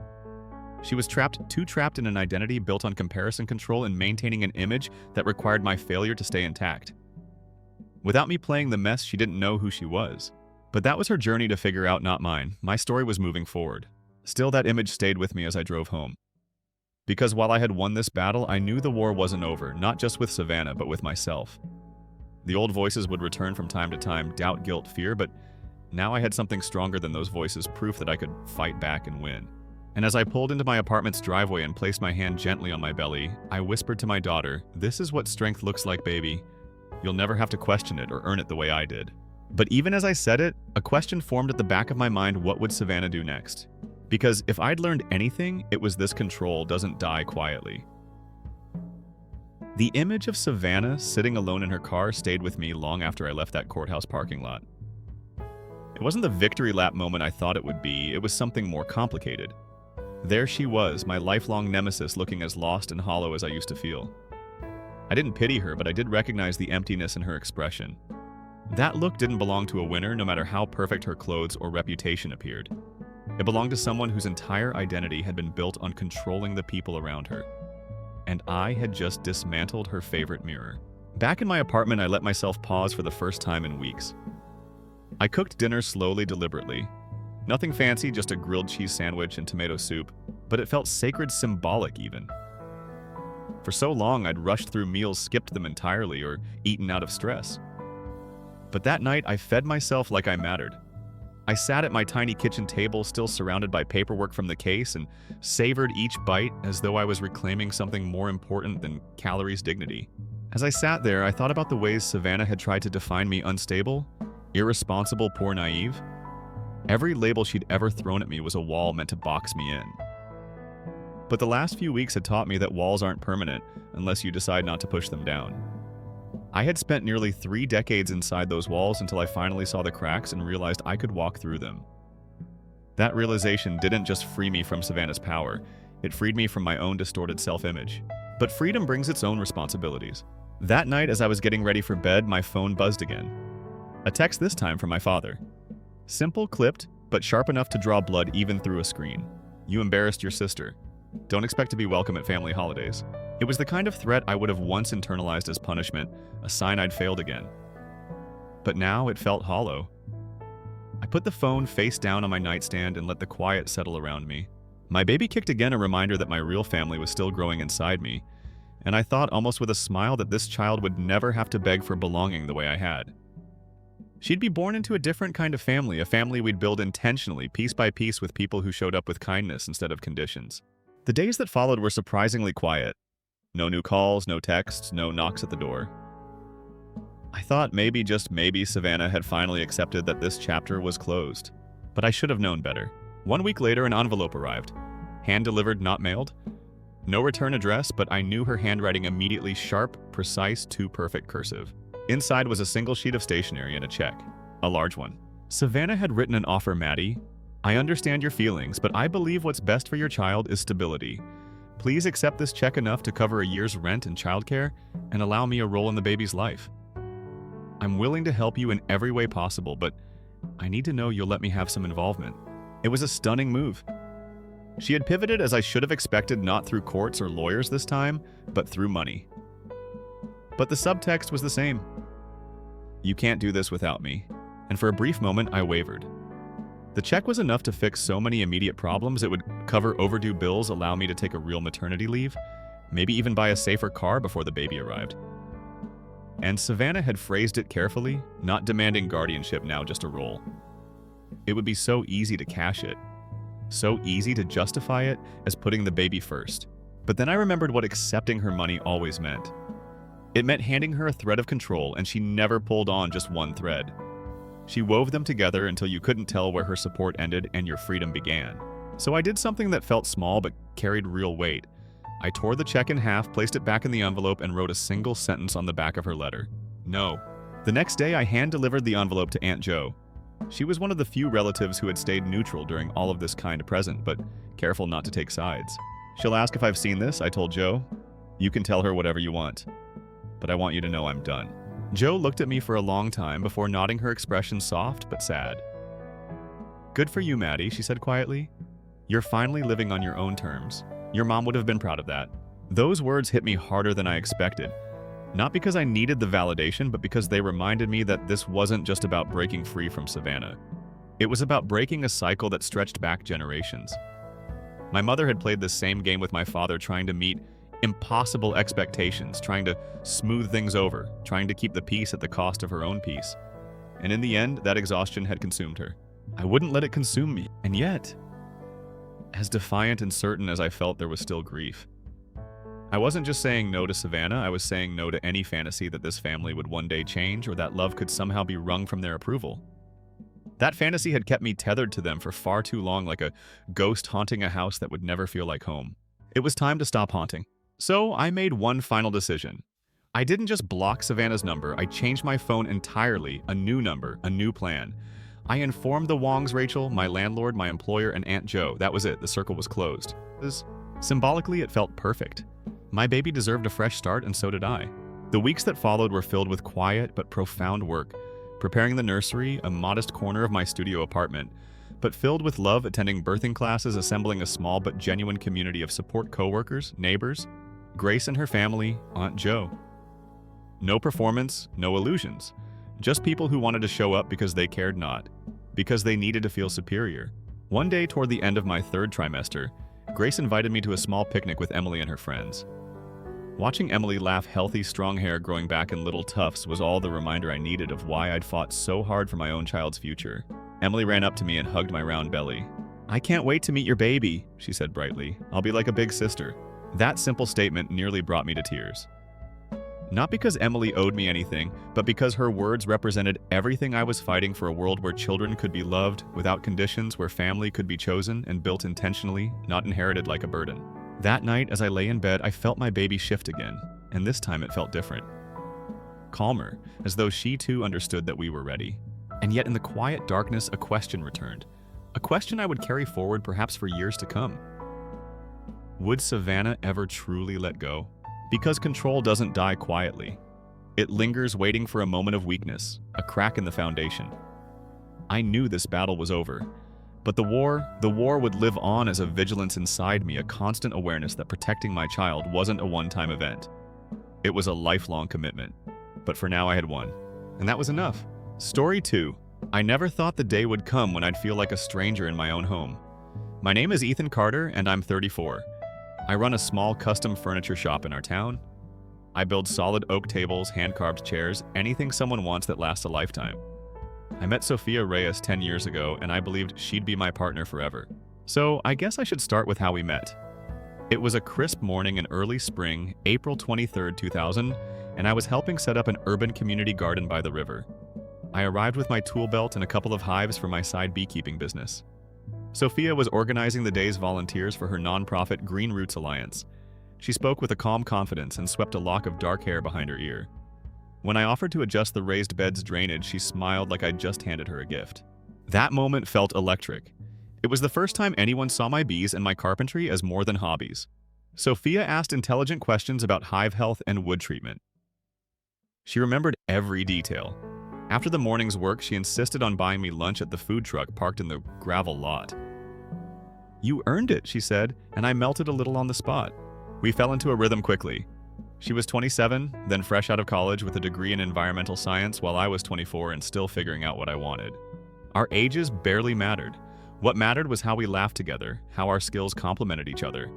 Speaker 1: She was too trapped in an identity built on comparison control and maintaining an image that required my failure to stay intact. Without me playing the mess, she didn't know who she was. But that was her journey to figure out, not mine. My story was moving forward. Still, that image stayed with me as I drove home. Because while I had won this battle, I knew the war wasn't over, not just with Savannah, but with myself. The old voices would return from time to time, doubt, guilt, fear, but now I had something stronger than those voices, proof that I could fight back and win. And as I pulled into my apartment's driveway and placed my hand gently on my belly, I whispered to my daughter, "This is what strength looks like, baby. You'll never have to question it or earn it the way I did." But even as I said it, a question formed at the back of my mind: what would Savannah do next? Because if I'd learned anything, it was this: control doesn't die quietly. The image of Savannah sitting alone in her car stayed with me long after I left that courthouse parking lot. It wasn't the victory lap moment I thought it would be, it was something more complicated. There she was, my lifelong nemesis, looking as lost and hollow as I used to feel. I didn't pity her, but I did recognize the emptiness in her expression. That look didn't belong to a winner, no matter how perfect her clothes or reputation appeared. It belonged to someone whose entire identity had been built on controlling the people around her. And I had just dismantled her favorite mirror. Back in my apartment, I let myself pause for the first time in weeks. I cooked dinner slowly, deliberately. Nothing fancy, just a grilled cheese sandwich and tomato soup, but it felt sacred, symbolic even. For so long, I'd rushed through meals, skipped them entirely, or eaten out of stress. But that night, I fed myself like I mattered. I sat at my tiny kitchen table, still surrounded by paperwork from the case, and savored each bite as though I was reclaiming something more important than calories' dignity. As I sat there, I thought about the ways Savannah had tried to define me: unstable, irresponsible, poor, naive. Every label she'd ever thrown at me was a wall meant to box me in. But the last few weeks had taught me that walls aren't permanent unless you decide not to push them down. I had spent nearly 3 decades inside those walls until I finally saw the cracks and realized I could walk through them. That realization didn't just free me from Savannah's power, it freed me from my own distorted self-image. But freedom brings its own responsibilities. That night, as I was getting ready for bed, my phone buzzed again. A text this time from my father. Simple, clipped, but sharp enough to draw blood even through a screen. "You embarrassed your sister. Don't expect to be welcome at family holidays." It was the kind of threat I would have once internalized as punishment, a sign I'd failed again. But now it felt hollow. I put the phone face down on my nightstand and let the quiet settle around me. My baby kicked again, a reminder that my real family was still growing inside me, and I thought almost with a smile that this child would never have to beg for belonging the way I had. She'd be born into a different kind of family, a family we'd build intentionally, piece by piece, with people who showed up with kindness instead of conditions. The days that followed were surprisingly quiet. No new calls, no texts, no knocks at the door. I thought maybe, just maybe, Savannah had finally accepted that this chapter was closed. But I should have known better. 1 week later, an envelope arrived. Hand-delivered, not mailed. No return address, but I knew her handwriting immediately: sharp, precise, too perfect cursive. Inside was a single sheet of stationery and a check. A large one. Savannah had written an offer: "Maddie, I understand your feelings, but I believe what's best for your child is stability. Please accept this check enough to cover a year's rent and childcare, and allow me a role in the baby's life. I'm willing to help you in every way possible, but I need to know you'll let me have some involvement." It was a stunning move. She had pivoted as I should have expected, not through courts or lawyers this time, but through money. But the subtext was the same. "You can't do this without me." And for a brief moment, I wavered. The check was enough to fix so many immediate problems. It would cover overdue bills, allow me to take a real maternity leave, maybe even buy a safer car before the baby arrived. And Savannah had phrased it carefully, not demanding guardianship now, just a role. It would be so easy to cash it. So easy to justify it as putting the baby first. But then I remembered what accepting her money always meant. It meant handing her a thread of control, and she never pulled on just one thread. She wove them together until you couldn't tell where her support ended and your freedom began. So I did something that felt small but carried real weight. I tore the check in half, placed it back in the envelope, and wrote a single sentence on the back of her letter. No. The next day, I hand-delivered the envelope to Aunt Jo. She was one of the few relatives who had stayed neutral during all of this kind present, but careful not to take sides. She'll ask if I've seen this, I told Jo. You can tell her whatever you want. But I want you to know I'm done. Jo looked at me for a long time before nodding, her expression soft but sad. Good for you, Maddie, she said quietly. You're finally living on your own terms. Your mom would have been proud of that. Those words hit me harder than I expected. Not because I needed the validation, but because they reminded me that this wasn't just about breaking free from Savannah. It was about breaking a cycle that stretched back generations. My mother had played this same game with my father, trying to meet impossible expectations, trying to smooth things over, trying to keep the peace at the cost of her own peace. And in the end, that exhaustion had consumed her. I wouldn't let it consume me, and yet, as defiant and certain as I felt, there was still grief. I wasn't just saying no to Savannah, I was saying no to any fantasy that this family would one day change or that love could somehow be wrung from their approval. That fantasy had kept me tethered to them for far too long, like a ghost haunting a house that would never feel like home. It was time to stop haunting. So I made one final decision. I didn't just block Savannah's number, I changed my phone entirely, a new number, a new plan. I informed the Wongs, Rachel, my landlord, my employer, and Aunt Jo. That was it, the circle was closed. Symbolically, it felt perfect. My baby deserved a fresh start, and so did I. The weeks that followed were filled with quiet but profound work, preparing the nursery, a modest corner of my studio apartment, but filled with love, attending birthing classes, assembling a small but genuine community of support coworkers, neighbors, Grace and her family, Aunt Jo. No performance, no illusions. Just people who wanted to show up because they cared not, because they needed to feel superior. One day toward the end of my third trimester, Grace invited me to a small picnic with Emily and her friends. Watching Emily laugh, healthy, strong hair growing back in little tufts was all the reminder I needed of why I'd fought so hard for my own child's future. Emily ran up to me and hugged my round belly. I can't wait to meet your baby, she said brightly. I'll be like a big sister. That simple statement nearly brought me to tears. Not because Emily owed me anything, but because her words represented everything I was fighting for, a world where children could be loved without conditions, where family could be chosen and built intentionally, not inherited like a burden. That night, as I lay in bed, I felt my baby shift again, and this time it felt different. Calmer, as though she too understood that we were ready. And yet in the quiet darkness, a question returned. A question I would carry forward perhaps for years to come. Would Savannah ever truly let go? Because control doesn't die quietly. It lingers, waiting for a moment of weakness, a crack in the foundation. I knew this battle was over, but the war would live on as a vigilance inside me, a constant awareness that protecting my child wasn't a one-time event. It was a lifelong commitment. But for now I had won, and that was enough. Story 2. I never thought the day would come when I'd feel like a stranger in my own home. My name is Ethan Carter, and I'm 34. I run a small custom furniture shop in our town. I build solid oak tables, hand-carved chairs, anything someone wants that lasts a lifetime. I met Sophia Reyes 10 years ago, and I believed she'd be my partner forever. So I guess I should start with how we met. It was a crisp morning in early spring, April 23, 2000, and I was helping set up an urban community garden by the river. I arrived with my tool belt and a couple of hives for my side beekeeping business. Sophia was organizing the day's volunteers for her nonprofit Green Roots Alliance. She spoke with a calm confidence and swept a lock of dark hair behind her ear. When I offered to adjust the raised bed's drainage, she smiled like I'd just handed her a gift. That moment felt electric. It was the first time anyone saw my bees and my carpentry as more than hobbies. Sophia asked intelligent questions about hive health and wood treatment. She remembered every detail. After the morning's work, she insisted on buying me lunch at the food truck parked in the gravel lot. You earned it, she said, and I melted a little on the spot. We fell into a rhythm quickly. She was 27, then fresh out of college with a degree in environmental science, while I was 24 and still figuring out what I wanted. Our ages barely mattered. What mattered was how we laughed together, how our skills complemented each other.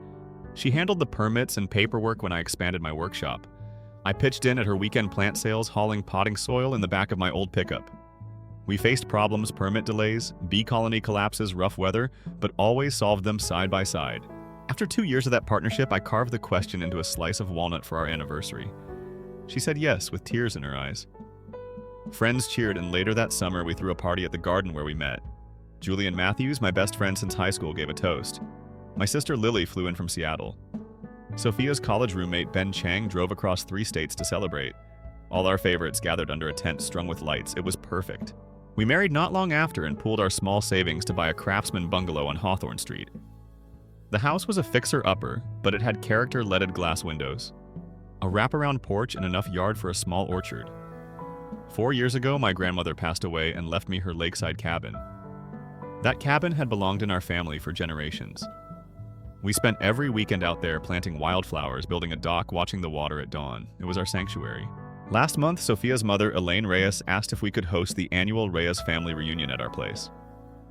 Speaker 1: She handled the permits and paperwork when I expanded my workshop. I pitched in at her weekend plant sales hauling potting soil in the back of my old pickup. We faced problems, permit delays, bee colony collapses, rough weather, but always solved them side by side. After 2 years of that partnership, I carved the question into a slice of walnut for our anniversary. She said yes, with tears in her eyes. Friends cheered, and later that summer we threw a party at the garden where we met. Julian Matthews, my best friend since high school, gave a toast. My sister Lily flew in from Seattle. Sophia's college roommate Ben Chang drove across 3 states to celebrate. All our favorites gathered under a tent strung with lights. It was perfect. We married not long after and pooled our small savings to buy a craftsman bungalow on Hawthorne Street. The house was a fixer-upper, but it had character-leaded glass windows, a wraparound porch, and enough yard for a small orchard. 4 years ago, my grandmother passed away and left me her lakeside cabin. That cabin had belonged in our family for generations. We spent every weekend out there planting wildflowers, building a dock, watching the water at dawn. It was our sanctuary. Last month, Sophia's mother, Elaine Reyes, asked if we could host the annual Reyes family reunion at our place.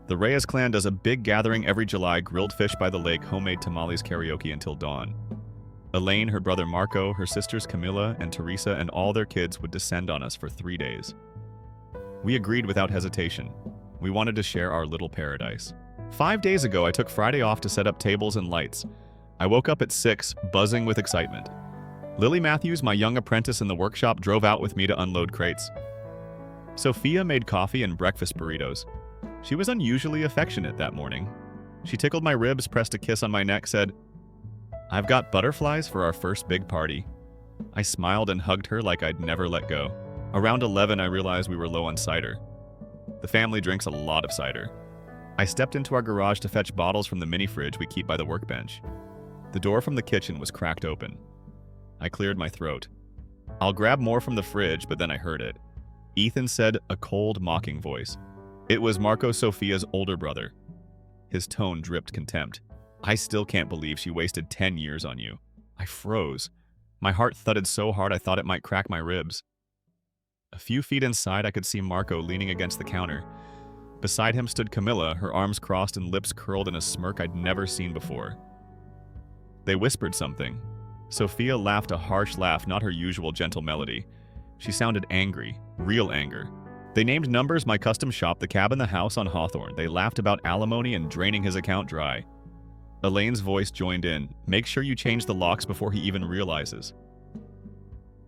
Speaker 1: The Reyes clan does a big gathering every July, grilled fish by the lake, homemade tamales, karaoke until dawn. Elaine, her brother Marco, her sisters Camilla and Teresa, and all their kids would descend on us for 3 days. We agreed without hesitation. We wanted to share our little paradise. 5 days ago, I took Friday off to set up tables and lights. I woke up at 6, buzzing with excitement. Lily Matthews, my young apprentice in the workshop, drove out with me to unload crates. Sophia made coffee and breakfast burritos. She was unusually affectionate that morning. She tickled my ribs, pressed a kiss on my neck, said, "I've got butterflies for our first big party." I smiled and hugged her like I'd never let go. Around 11, I realized we were low on cider. The family drinks a lot of cider. I stepped into our garage to fetch bottles from the mini fridge we keep by the workbench. The door from the kitchen was cracked open. I cleared my throat. I'll grab more from the fridge, but then I heard it. Ethan said, a cold, mocking voice. It was Marco, Sophia's older brother. His tone dripped contempt. "I still can't believe she wasted 10 years on you." I froze. My heart thudded so hard I thought it might crack my ribs. A few feet inside, I could see Marco leaning against the counter. Beside him stood Camilla, her arms crossed and lips curled in a smirk I'd never seen before. They whispered something. Sophia laughed a harsh laugh, not her usual gentle melody. She sounded angry, real anger. They named numbers, my custom shop, the cabin, the house on Hawthorne. They laughed about alimony and draining his account dry. Elaine's voice joined in. "Make sure you change the locks before he even realizes."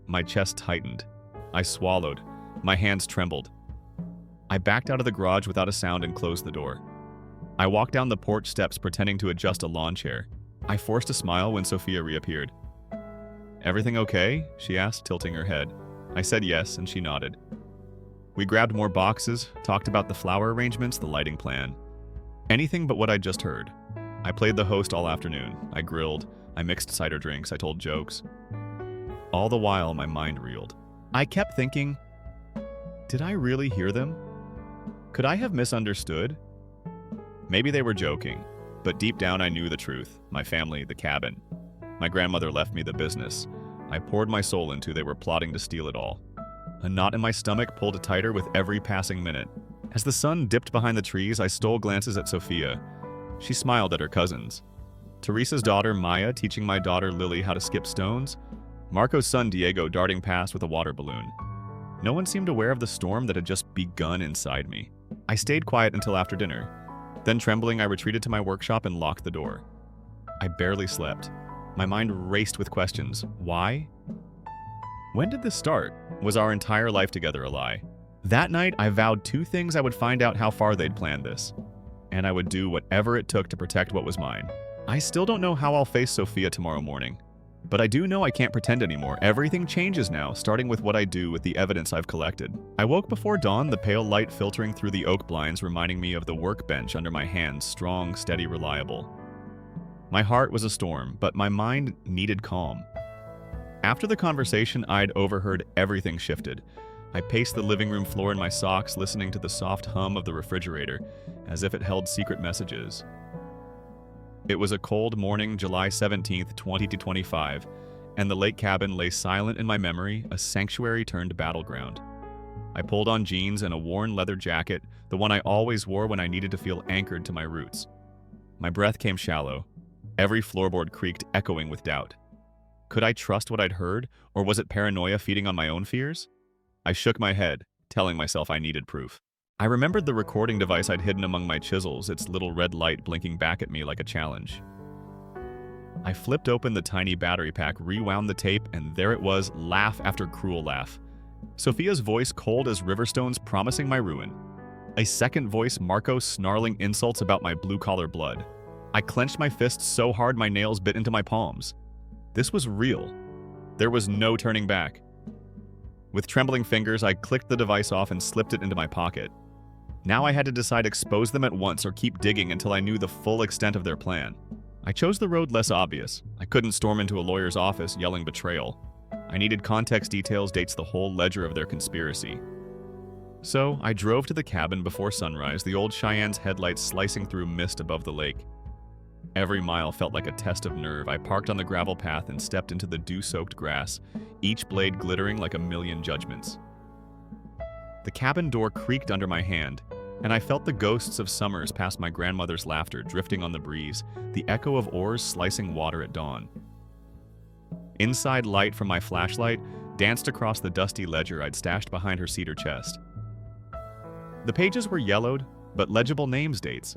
Speaker 1: My chest tightened. I swallowed. My hands trembled. I backed out of the garage without a sound and closed the door. I walked down the porch steps pretending to adjust a lawn chair. I forced a smile when Sophia reappeared. "Everything okay?" she asked, tilting her head. I said yes, and she nodded. We grabbed more boxes, talked about the flower arrangements, the lighting plan. Anything but what I'd just heard. I played the host all afternoon. I grilled. I mixed cider drinks. I told jokes. All the while, my mind reeled. I kept thinking, did I really hear them? Could I have misunderstood? Maybe they were joking, but deep down I knew the truth. My family, the cabin. My grandmother left me the business. I poured my soul into they were plotting to steal it all. A knot in my stomach pulled tighter with every passing minute. As the sun dipped behind the trees, I stole glances at Sophia. She smiled at her cousins. Teresa's daughter, Maya, teaching my daughter Lily how to skip stones. Marco's son, Diego, darting past with a water balloon. No one seemed aware of the storm that had just begun inside me. I stayed quiet until after dinner. Then, trembling, I retreated to my workshop and locked the door. I barely slept. My mind raced with questions. Why? When did this start? Was our entire life together a lie? That night, I vowed 2 things: I would find out how far they'd planned this, and I would do whatever it took to protect what was mine. I still don't know how I'll face Sophia tomorrow morning, but I do know I can't pretend anymore. Everything changes now, starting with what I do with the evidence I've collected. I woke before dawn, the pale light filtering through the oak blinds reminding me of the workbench under my hands, strong, steady, reliable. My heart was a storm, but my mind needed calm. After the conversation I'd overheard, everything shifted. I paced the living room floor in my socks, listening to the soft hum of the refrigerator, as if it held secret messages. It was a cold morning, July 17th, 2025, and the lake cabin lay silent in my memory, a sanctuary turned battleground. I pulled on jeans and a worn leather jacket, the one I always wore when I needed to feel anchored to my roots. My breath came shallow. Every floorboard creaked, echoing with doubt. Could I trust what I'd heard, or was it paranoia feeding on my own fears? I shook my head, telling myself I needed proof. I remembered the recording device I'd hidden among my chisels, its little red light blinking back at me like a challenge. I flipped open the tiny battery pack, rewound the tape, and there it was, laugh after cruel laugh. Sophia's voice cold as riverstones promising my ruin. A second voice, Marco, snarling insults about my blue-collar blood. I clenched my fists so hard my nails bit into my palms. This was real. There was no turning back. With trembling fingers, I clicked the device off and slipped it into my pocket. Now I had to decide expose them at once or keep digging until I knew the full extent of their plan. I chose the road less obvious. I couldn't storm into a lawyer's office yelling betrayal. I needed context details, dates, the whole ledger of their conspiracy. So I drove to the cabin before sunrise, the old Cheyenne's headlights slicing through mist above the lake. Every mile felt like a test of nerve. I parked on the gravel path and stepped into the dew-soaked grass, each blade glittering like a million judgments. The cabin door creaked under my hand, and I felt the ghosts of summers past my grandmother's laughter drifting on the breeze, the echo of oars slicing water at dawn. Inside light from my flashlight danced across the dusty ledger I'd stashed behind her cedar chest. The pages were yellowed, but legible names dates.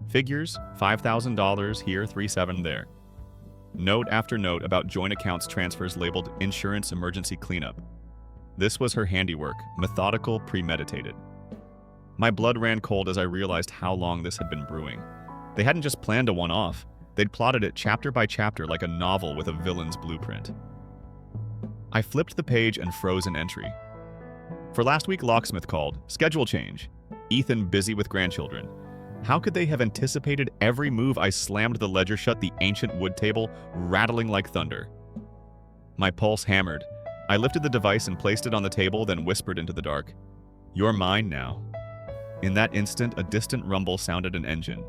Speaker 1: Figures, $5,000 here, 37 there. Note after note about joint accounts transfers labeled Insurance Emergency Cleanup. This was her handiwork, methodical, premeditated. My blood ran cold as I realized how long this had been brewing. They hadn't just planned a one-off, they'd plotted it chapter by chapter like a novel with a villain's blueprint. I flipped the page and froze an entry. For last week, locksmith called. Schedule change. Ethan busy with grandchildren. How could they have anticipated every move? I slammed the ledger shut, the ancient wood table rattling like thunder. My pulse hammered. I lifted the device and placed it on the table, then whispered into the dark. You're mine now. In that instant, a distant rumble sounded an engine.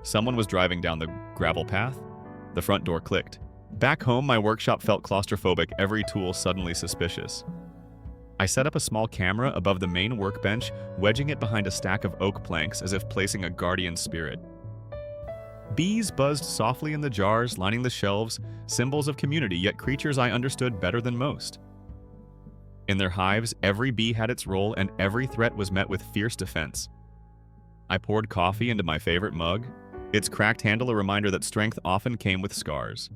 Speaker 1: Someone was driving down the gravel path. The front door clicked. Back home, my workshop felt claustrophobic, every tool suddenly suspicious. I set up a small camera above the main workbench, wedging it behind a stack of oak planks as if placing a guardian spirit. Bees buzzed softly in the jars, lining the shelves, symbols of community, yet creatures I understood better than most. In their hives, every bee had its role, and every threat was met with fierce defense. I poured coffee into my favorite mug, its cracked handle a reminder that strength often came with scars.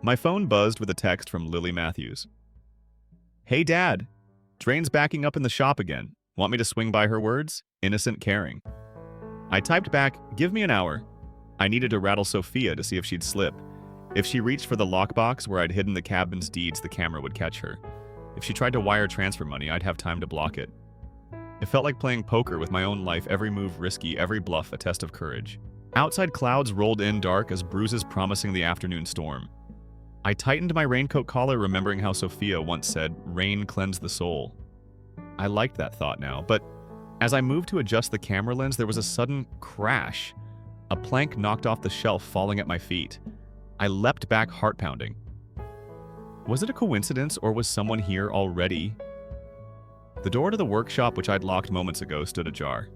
Speaker 1: My phone buzzed with a text from Lily Matthews. Hey Dad, train's backing up in the shop again. Want me to swing by her words? Innocent caring. I typed back, give me an hour. I needed to rattle Sophia to see if she'd slip. If she reached for the lockbox where I'd hidden the cabin's deeds, the camera would catch her. If she tried to wire transfer money, I'd have time to block it. It felt like playing poker with my own life, every move risky, every bluff a test of courage. Outside clouds rolled in dark as bruises promising the afternoon storm. I tightened my raincoat collar, remembering how Sophia once said, rain cleansed the soul. I liked that thought now, but as I moved to adjust the camera lens, there was a sudden crash. A plank knocked off the shelf, falling at my feet. I leapt back, heart pounding. Was it a coincidence, or was someone here already? The door to the workshop, which I'd locked moments ago, stood ajar.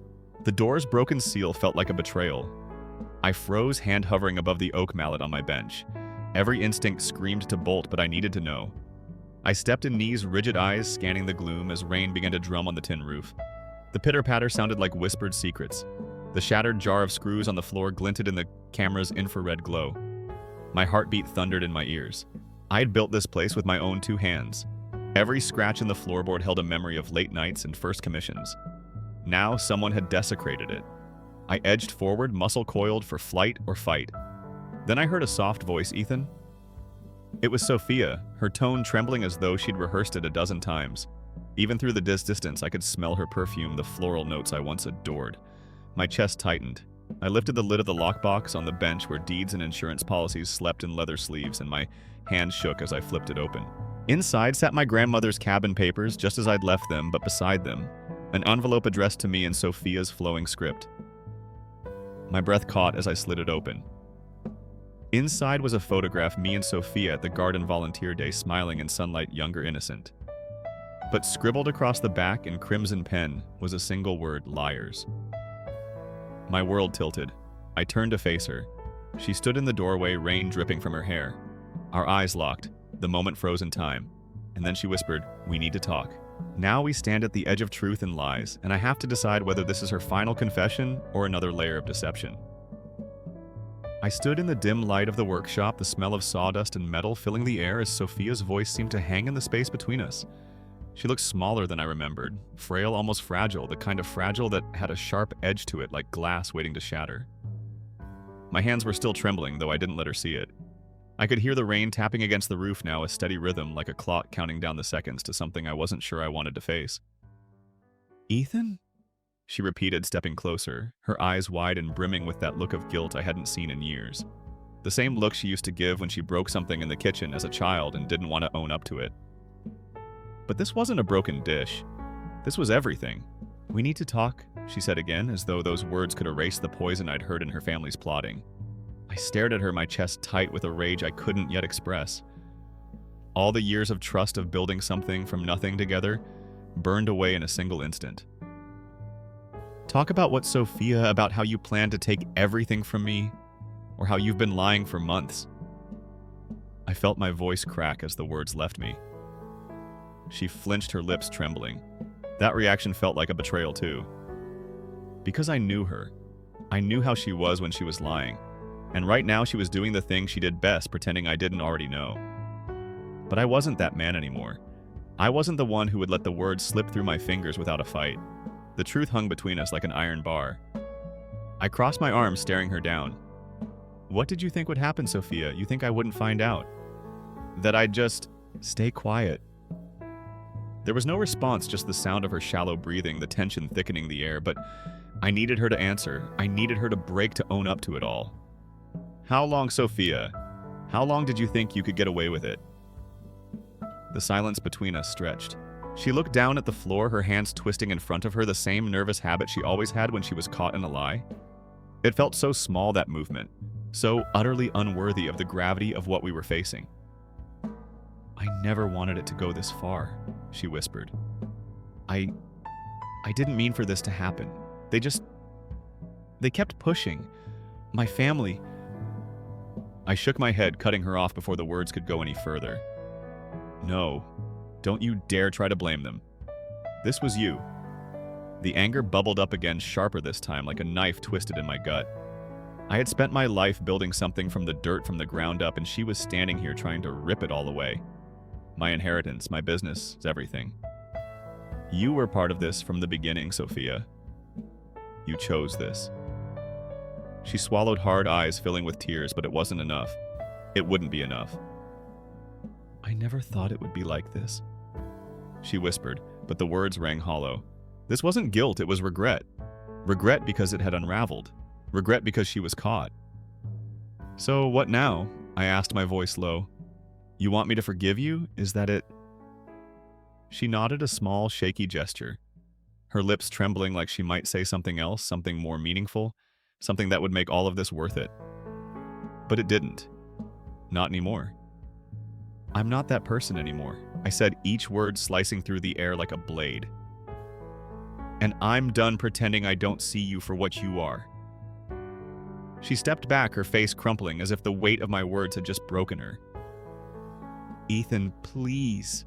Speaker 1: The door's broken seal felt like a betrayal. I froze, hand hovering above the oak mallet on my bench. Every instinct screamed to bolt, but I needed to know. I stepped in knees, rigid eyes scanning the gloom as rain began to drum on the tin roof. The pitter-patter sounded like whispered secrets. The shattered jar of screws on the floor glinted in the camera's infrared glow. My heartbeat thundered in my ears. I'd built this place with my own two hands. Every scratch in the floorboard held a memory of late nights and first commissions. Now someone had desecrated it. I edged forward, muscle coiled for flight or fight. Then I heard a soft voice, Ethan? It was Sophia, her tone trembling as though she'd rehearsed it a dozen times. Even through the distance, I could smell her perfume, the floral notes I once adored. My chest tightened. I lifted the lid of the lockbox on the bench where deeds and insurance policies slept in leather sleeves, and my hand shook as I flipped it open. Inside sat my grandmother's cabin papers, just as I'd left them, but beside them, an envelope addressed to me in Sophia's flowing script. My breath caught as I slid it open. Inside was a photograph, me and Sophia at the Garden Volunteer Day, smiling in sunlight, younger, innocent. But scribbled across the back in crimson pen was a single word, liars. My world tilted. I turned to face her. She stood in the doorway, rain dripping from her hair. Our eyes locked, the moment froze in time, and then she whispered, "We need to talk." Now we stand at the edge of truth and lies, and I have to decide whether this is her final confession or another layer of deception. I stood in the dim light of the workshop, the smell of sawdust and metal filling the air as Sophia's voice seemed to hang in the space between us. She looked smaller than I remembered, frail, almost fragile, the kind of fragile that had a sharp edge to it like glass waiting to shatter. My hands were still trembling, though I didn't let her see it. I could hear the rain tapping against the roof now, a steady rhythm like a clock counting down the seconds to something I wasn't sure I wanted to face. "Ethan?" she repeated, stepping closer, her eyes wide and brimming with that look of guilt I hadn't seen in years. The same look she used to give when she broke something in the kitchen as a child and didn't want to own up to it. But this wasn't a broken dish. This was everything. "We need to talk," she said again, as though those words could erase the poison I'd heard in her family's plotting. I stared at her, my chest tight with a rage I couldn't yet express. All the years of trust of building something from nothing together burned away in a single instant. "Talk about what Sophia, about how you plan to take everything from me, or how you've been lying for months." I felt my voice crack as the words left me. She flinched, her lips trembling. That reaction felt like a betrayal too. Because I knew her. I knew how she was when she was lying. And right now she was doing the thing she did best, pretending I didn't already know. But I wasn't that man anymore. I wasn't the one who would let the words slip through my fingers without a fight. The truth hung between us like an iron bar. I crossed my arms, staring her down. "What did you think would happen, Sophia? You think I wouldn't find out? That I'd just stay quiet?" There was no response, just the sound of her shallow breathing, the tension thickening the air, but I needed her to answer. I needed her to break, to own up to it all. "How long, Sophia? How long did you think you could get away with it?" The silence between us stretched. She looked down at the floor, her hands twisting in front of her, the same nervous habit she always had when she was caught in a lie. It felt so small, that movement, so utterly unworthy of the gravity of what we were facing. "I never wanted it to go this far," she whispered. I didn't mean for this to happen. They kept pushing. My family." I shook my head, cutting her off before the words could go any further. "No, don't you dare try to blame them. This was you." The anger bubbled up again, sharper this time, like a knife twisted in my gut. I had spent my life building something from the dirt, from the ground up, and she was standing here trying to rip it all away. My inheritance, my business, everything. "You were part of this from the beginning, Sophia. You chose this." She swallowed hard, eyes filling with tears, but it wasn't enough. It wouldn't be enough. "I never thought it would be like this," she whispered, but the words rang hollow. This wasn't guilt, it was regret. Regret because it had unraveled. Regret because she was caught. "So what now?" I asked, my voice low. "You want me to forgive you? Is that it?" She nodded, a small, shaky gesture, her lips trembling like she might say something else, something more meaningful, something that would make all of this worth it. But it didn't. Not anymore. "I'm not that person anymore," I said, each word slicing through the air like a blade. "And I'm done pretending I don't see you for what you are." She stepped back, her face crumpling as if the weight of my words had just broken her. "Ethan, please."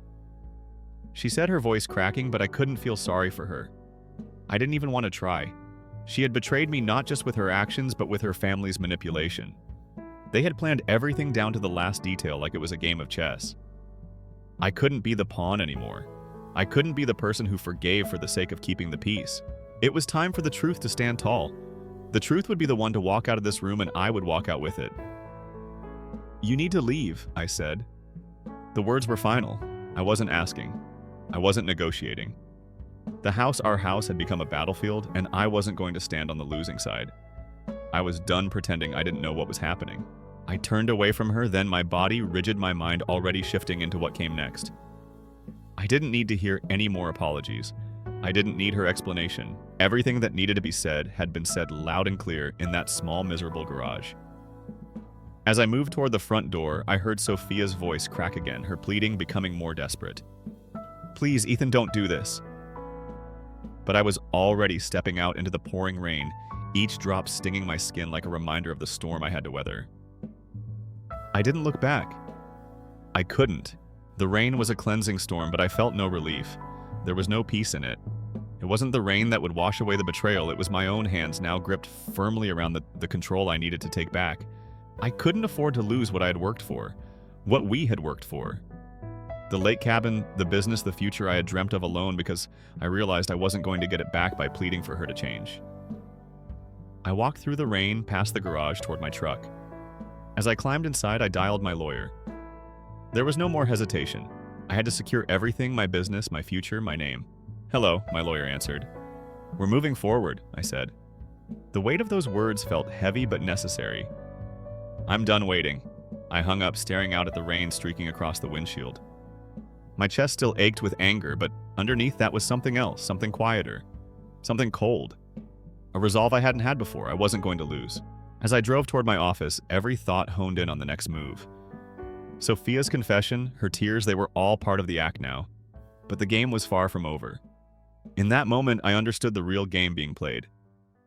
Speaker 1: She said, her voice cracking, but I couldn't feel sorry for her. I didn't even want to try. She had betrayed me not just with her actions, but with her family's manipulation. They had planned everything down to the last detail like it was a game of chess. I couldn't be the pawn anymore. I couldn't be the person who forgave for the sake of keeping the peace. It was time for the truth to stand tall. The truth would be the one to walk out of this room, and I would walk out with it. "You need to leave," I said. The words were final. I wasn't asking. I wasn't negotiating. The house, our house, had become a battlefield, and I wasn't going to stand on the losing side. I was done pretending I didn't know what was happening. I turned away from her, then my body rigid, my mind already shifting into what came next. I didn't need to hear any more apologies. I didn't need her explanation. Everything that needed to be said had been said loud and clear in that small, miserable garage. As I moved toward the front door, I heard Sophia's voice crack again, her pleading becoming more desperate. "Please, Ethan, don't do this." But I was already stepping out into the pouring rain, each drop stinging my skin like a reminder of the storm I had to weather. I didn't look back. I couldn't. The rain was a cleansing storm, but I felt no relief. There was no peace in it. It wasn't the rain that would wash away the betrayal, it was my own hands now gripped firmly around the control I needed to take back. I couldn't afford to lose what I had worked for, what we had worked for. The lake cabin, the business, the future I had dreamt of alone, because I realized I wasn't going to get it back by pleading for her to change. I walked through the rain, past the garage, toward my truck. As I climbed inside, I dialed my lawyer. There was no more hesitation. I had to secure everything, my business, my future, my name. "Hello," my lawyer answered. "We're moving forward," I said. The weight of those words felt heavy but necessary. "I'm done waiting." I hung up, staring out at the rain streaking across the windshield. My chest still ached with anger, but underneath that was something else, something quieter, something cold. A resolve I hadn't had before. I wasn't going to lose. As I drove toward my office, every thought honed in on the next move. Sophia's confession, her tears, they were all part of the act now. But the game was far from over. In that moment, I understood the real game being played.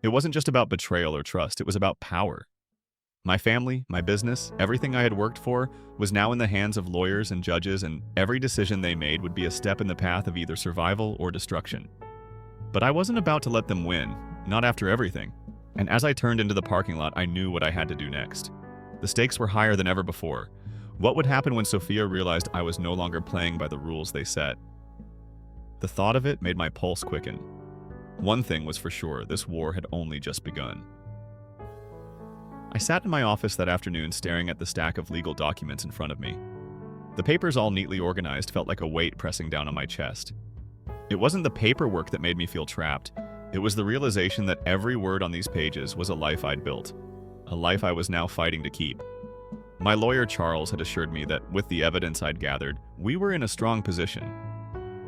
Speaker 1: It wasn't just about betrayal or trust, it was about power. My family, my business, everything I had worked for was now in the hands of lawyers and judges, and every decision they made would be a step in the path of either survival or destruction. But I wasn't about to let them win, not after everything. And as I turned into the parking lot, I knew what I had to do next. The stakes were higher than ever before. What would happen when Sophia realized I was no longer playing by the rules they set? The thought of it made my pulse quicken. One thing was for sure, this war had only just begun. I sat in my office that afternoon staring at the stack of legal documents in front of me. The papers, all neatly organized, felt like a weight pressing down on my chest. It wasn't the paperwork that made me feel trapped. It was the realization that every word on these pages was a life I'd built, a life I was now fighting to keep. My lawyer Charles had assured me that with the evidence I'd gathered, we were in a strong position.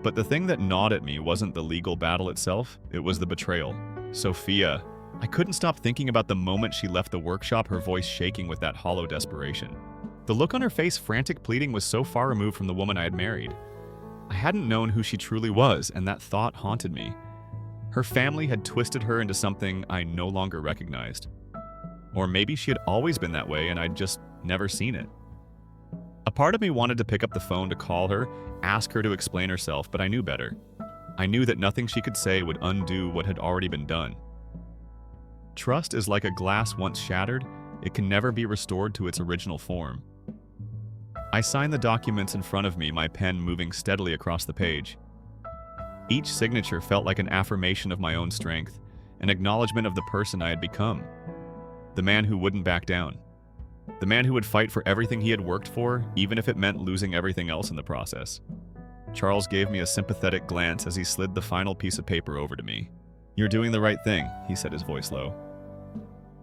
Speaker 1: But the thing that gnawed at me wasn't the legal battle itself, it was the betrayal. Sophia. I couldn't stop thinking about the moment she left the workshop, her voice shaking with that hollow desperation. The look on her face, frantic pleading, was so far removed from the woman I had married. I hadn't known who she truly was, and that thought haunted me. Her family had twisted her into something I no longer recognized. Or maybe she had always been that way and I'd just never seen it. A part of me wanted to pick up the phone to call her, ask her to explain herself, but I knew better. I knew that nothing she could say would undo what had already been done. Trust is like a glass once shattered, it can never be restored to its original form. I signed the documents in front of me, my pen moving steadily across the page. Each signature felt like an affirmation of my own strength, an acknowledgement of the person I had become. The man who wouldn't back down. The man who would fight for everything he had worked for, even if it meant losing everything else in the process. Charles gave me a sympathetic glance as he slid the final piece of paper over to me. "You're doing the right thing," he said, his voice low.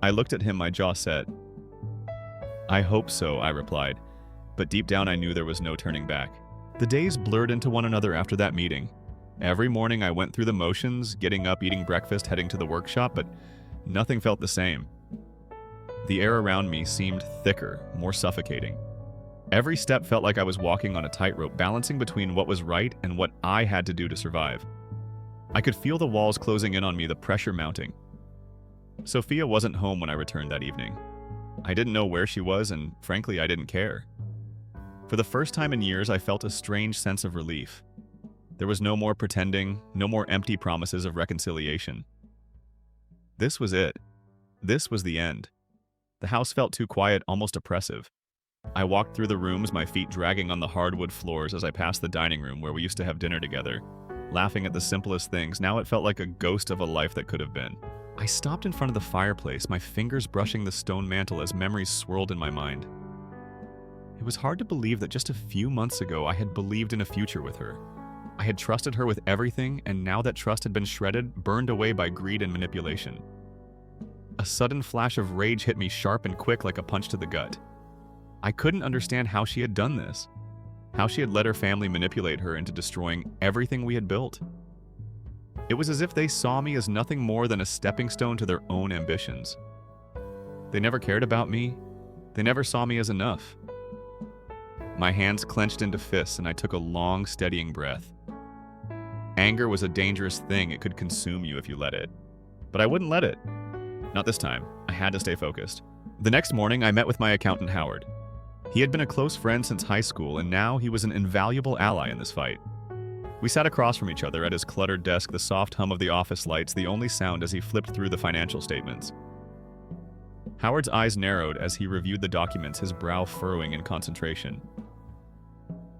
Speaker 1: I looked at him, my jaw set. "I hope so," I replied, but deep down I knew there was no turning back. The days blurred into one another after that meeting. Every morning I went through the motions, getting up, eating breakfast, heading to the workshop, but nothing felt the same. The air around me seemed thicker, more suffocating. Every step felt like I was walking on a tightrope, balancing between what was right and what I had to do to survive. I could feel the walls closing in on me, the pressure mounting. Sophia wasn't home when I returned that evening. I didn't know where she was, and frankly, I didn't care. For the first time in years, I felt a strange sense of relief. There was no more pretending, no more empty promises of reconciliation. This was it. This was the end. The house felt too quiet, almost oppressive. I walked through the rooms, my feet dragging on the hardwood floors as I passed the dining room where we used to have dinner together. Laughing at the simplest things, now it felt like a ghost of a life that could have been. I stopped in front of the fireplace, my fingers brushing the stone mantel as memories swirled in my mind. It was hard to believe that just a few months ago I had believed in a future with her. I had trusted her with everything, and now that trust had been shredded, burned away by greed and manipulation. A sudden flash of rage hit me sharp and quick like a punch to the gut. I couldn't understand how she had done this, how she had let her family manipulate her into destroying everything we had built. It was as if they saw me as nothing more than a stepping stone to their own ambitions. They never cared about me. They never saw me as enough. My hands clenched into fists and I took a long, steadying breath. Anger was a dangerous thing. It could consume you if you let it. But I wouldn't let it. Not this time. I had to stay focused. The next morning, I met with my accountant, Howard. He had been a close friend since high school, and now he was an invaluable ally in this fight. We sat across from each other at his cluttered desk, the soft hum of the office lights the only sound as he flipped through the financial statements. Howard's eyes narrowed as he reviewed the documents, his brow furrowing in concentration.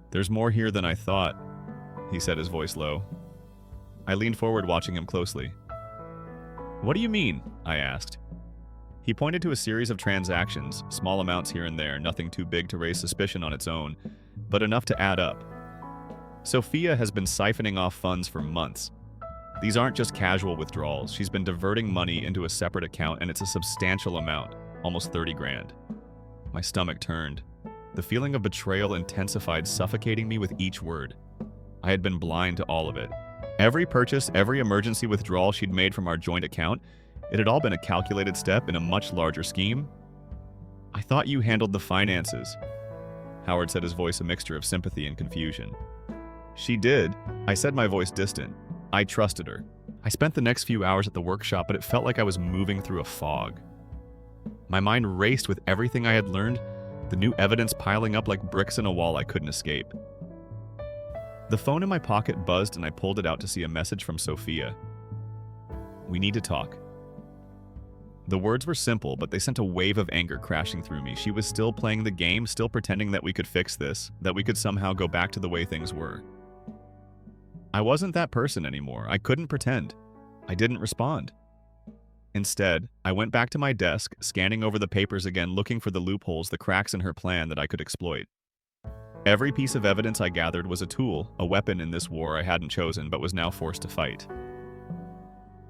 Speaker 1: "There's more here than I thought," he said, his voice low. I leaned forward, watching him closely. "What do you mean?" I asked. He pointed to a series of transactions, small amounts here and there, nothing too big to raise suspicion on its own, but enough to add up. Sophia has been siphoning off funds for months. These aren't just casual withdrawals. She's been diverting money into a separate account, and it's a substantial amount, almost 30 grand. My stomach turned. The feeling of betrayal intensified, suffocating me with each word. I had been blind to all of it. Every purchase, every emergency withdrawal she'd made from our joint account, it had all been a calculated step in a much larger scheme. "I thought you handled the finances," Howard said, his voice a mixture of sympathy and confusion. "She did," I said, my voice distant. I trusted her. I spent the next few hours at the workshop, but it felt like I was moving through a fog. My mind raced with everything I had learned, the new evidence piling up like bricks in a wall I couldn't escape. The phone in my pocket buzzed, and I pulled it out to see a message from Sophia. "We need to talk." The words were simple, but they sent a wave of anger crashing through me. She was still playing the game, still pretending that we could fix this, that we could somehow go back to the way things were. I wasn't that person anymore. I couldn't pretend. I didn't respond. Instead, I went back to my desk, scanning over the papers again, looking for the loopholes, the cracks in her plan that I could exploit. Every piece of evidence I gathered was a tool, a weapon in this war I hadn't chosen but was now forced to fight.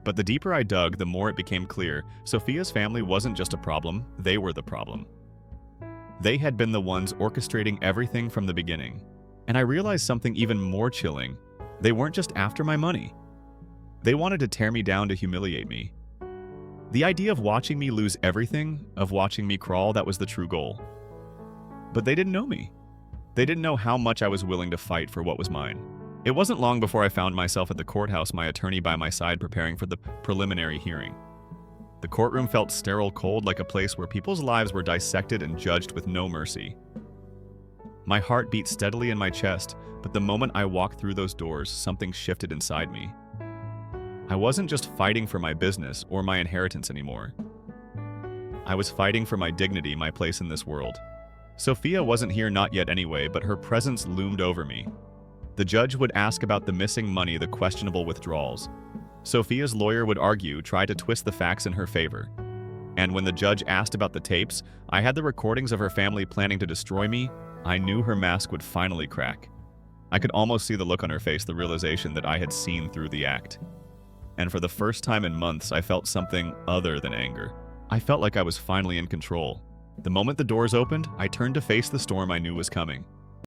Speaker 1: But the deeper I dug, the more it became clear, Sophia's family wasn't just a problem, they were the problem. They had been the ones orchestrating everything from the beginning. And I realized something even more chilling. They weren't just after my money. They wanted to tear me down, to humiliate me. The idea of watching me lose everything, of watching me crawl, that was the true goal. But they didn't know me. They didn't know how much I was willing to fight for what was mine. It wasn't long before I found myself at the courthouse, my attorney by my side, preparing for the preliminary hearing. The courtroom felt sterile, cold, like a place where people's lives were dissected and judged with no mercy. My heart beat steadily in my chest, but the moment I walked through those doors, something shifted inside me. I wasn't just fighting for my business or my inheritance anymore. I was fighting for my dignity, my place in this world. Sophia wasn't here, not yet anyway, but her presence loomed over me. The judge would ask about the missing money, the questionable withdrawals. Sophia's lawyer would argue, try to twist the facts in her favor. And when the judge asked about the tapes, I had the recordings of her family planning to destroy me. I knew her mask would finally crack. I could almost see the look on her face, the realization that I had seen through the act. And for the first time in months, I felt something other than anger. I felt like I was finally in control. The moment the doors opened, I turned to face the storm I knew was coming.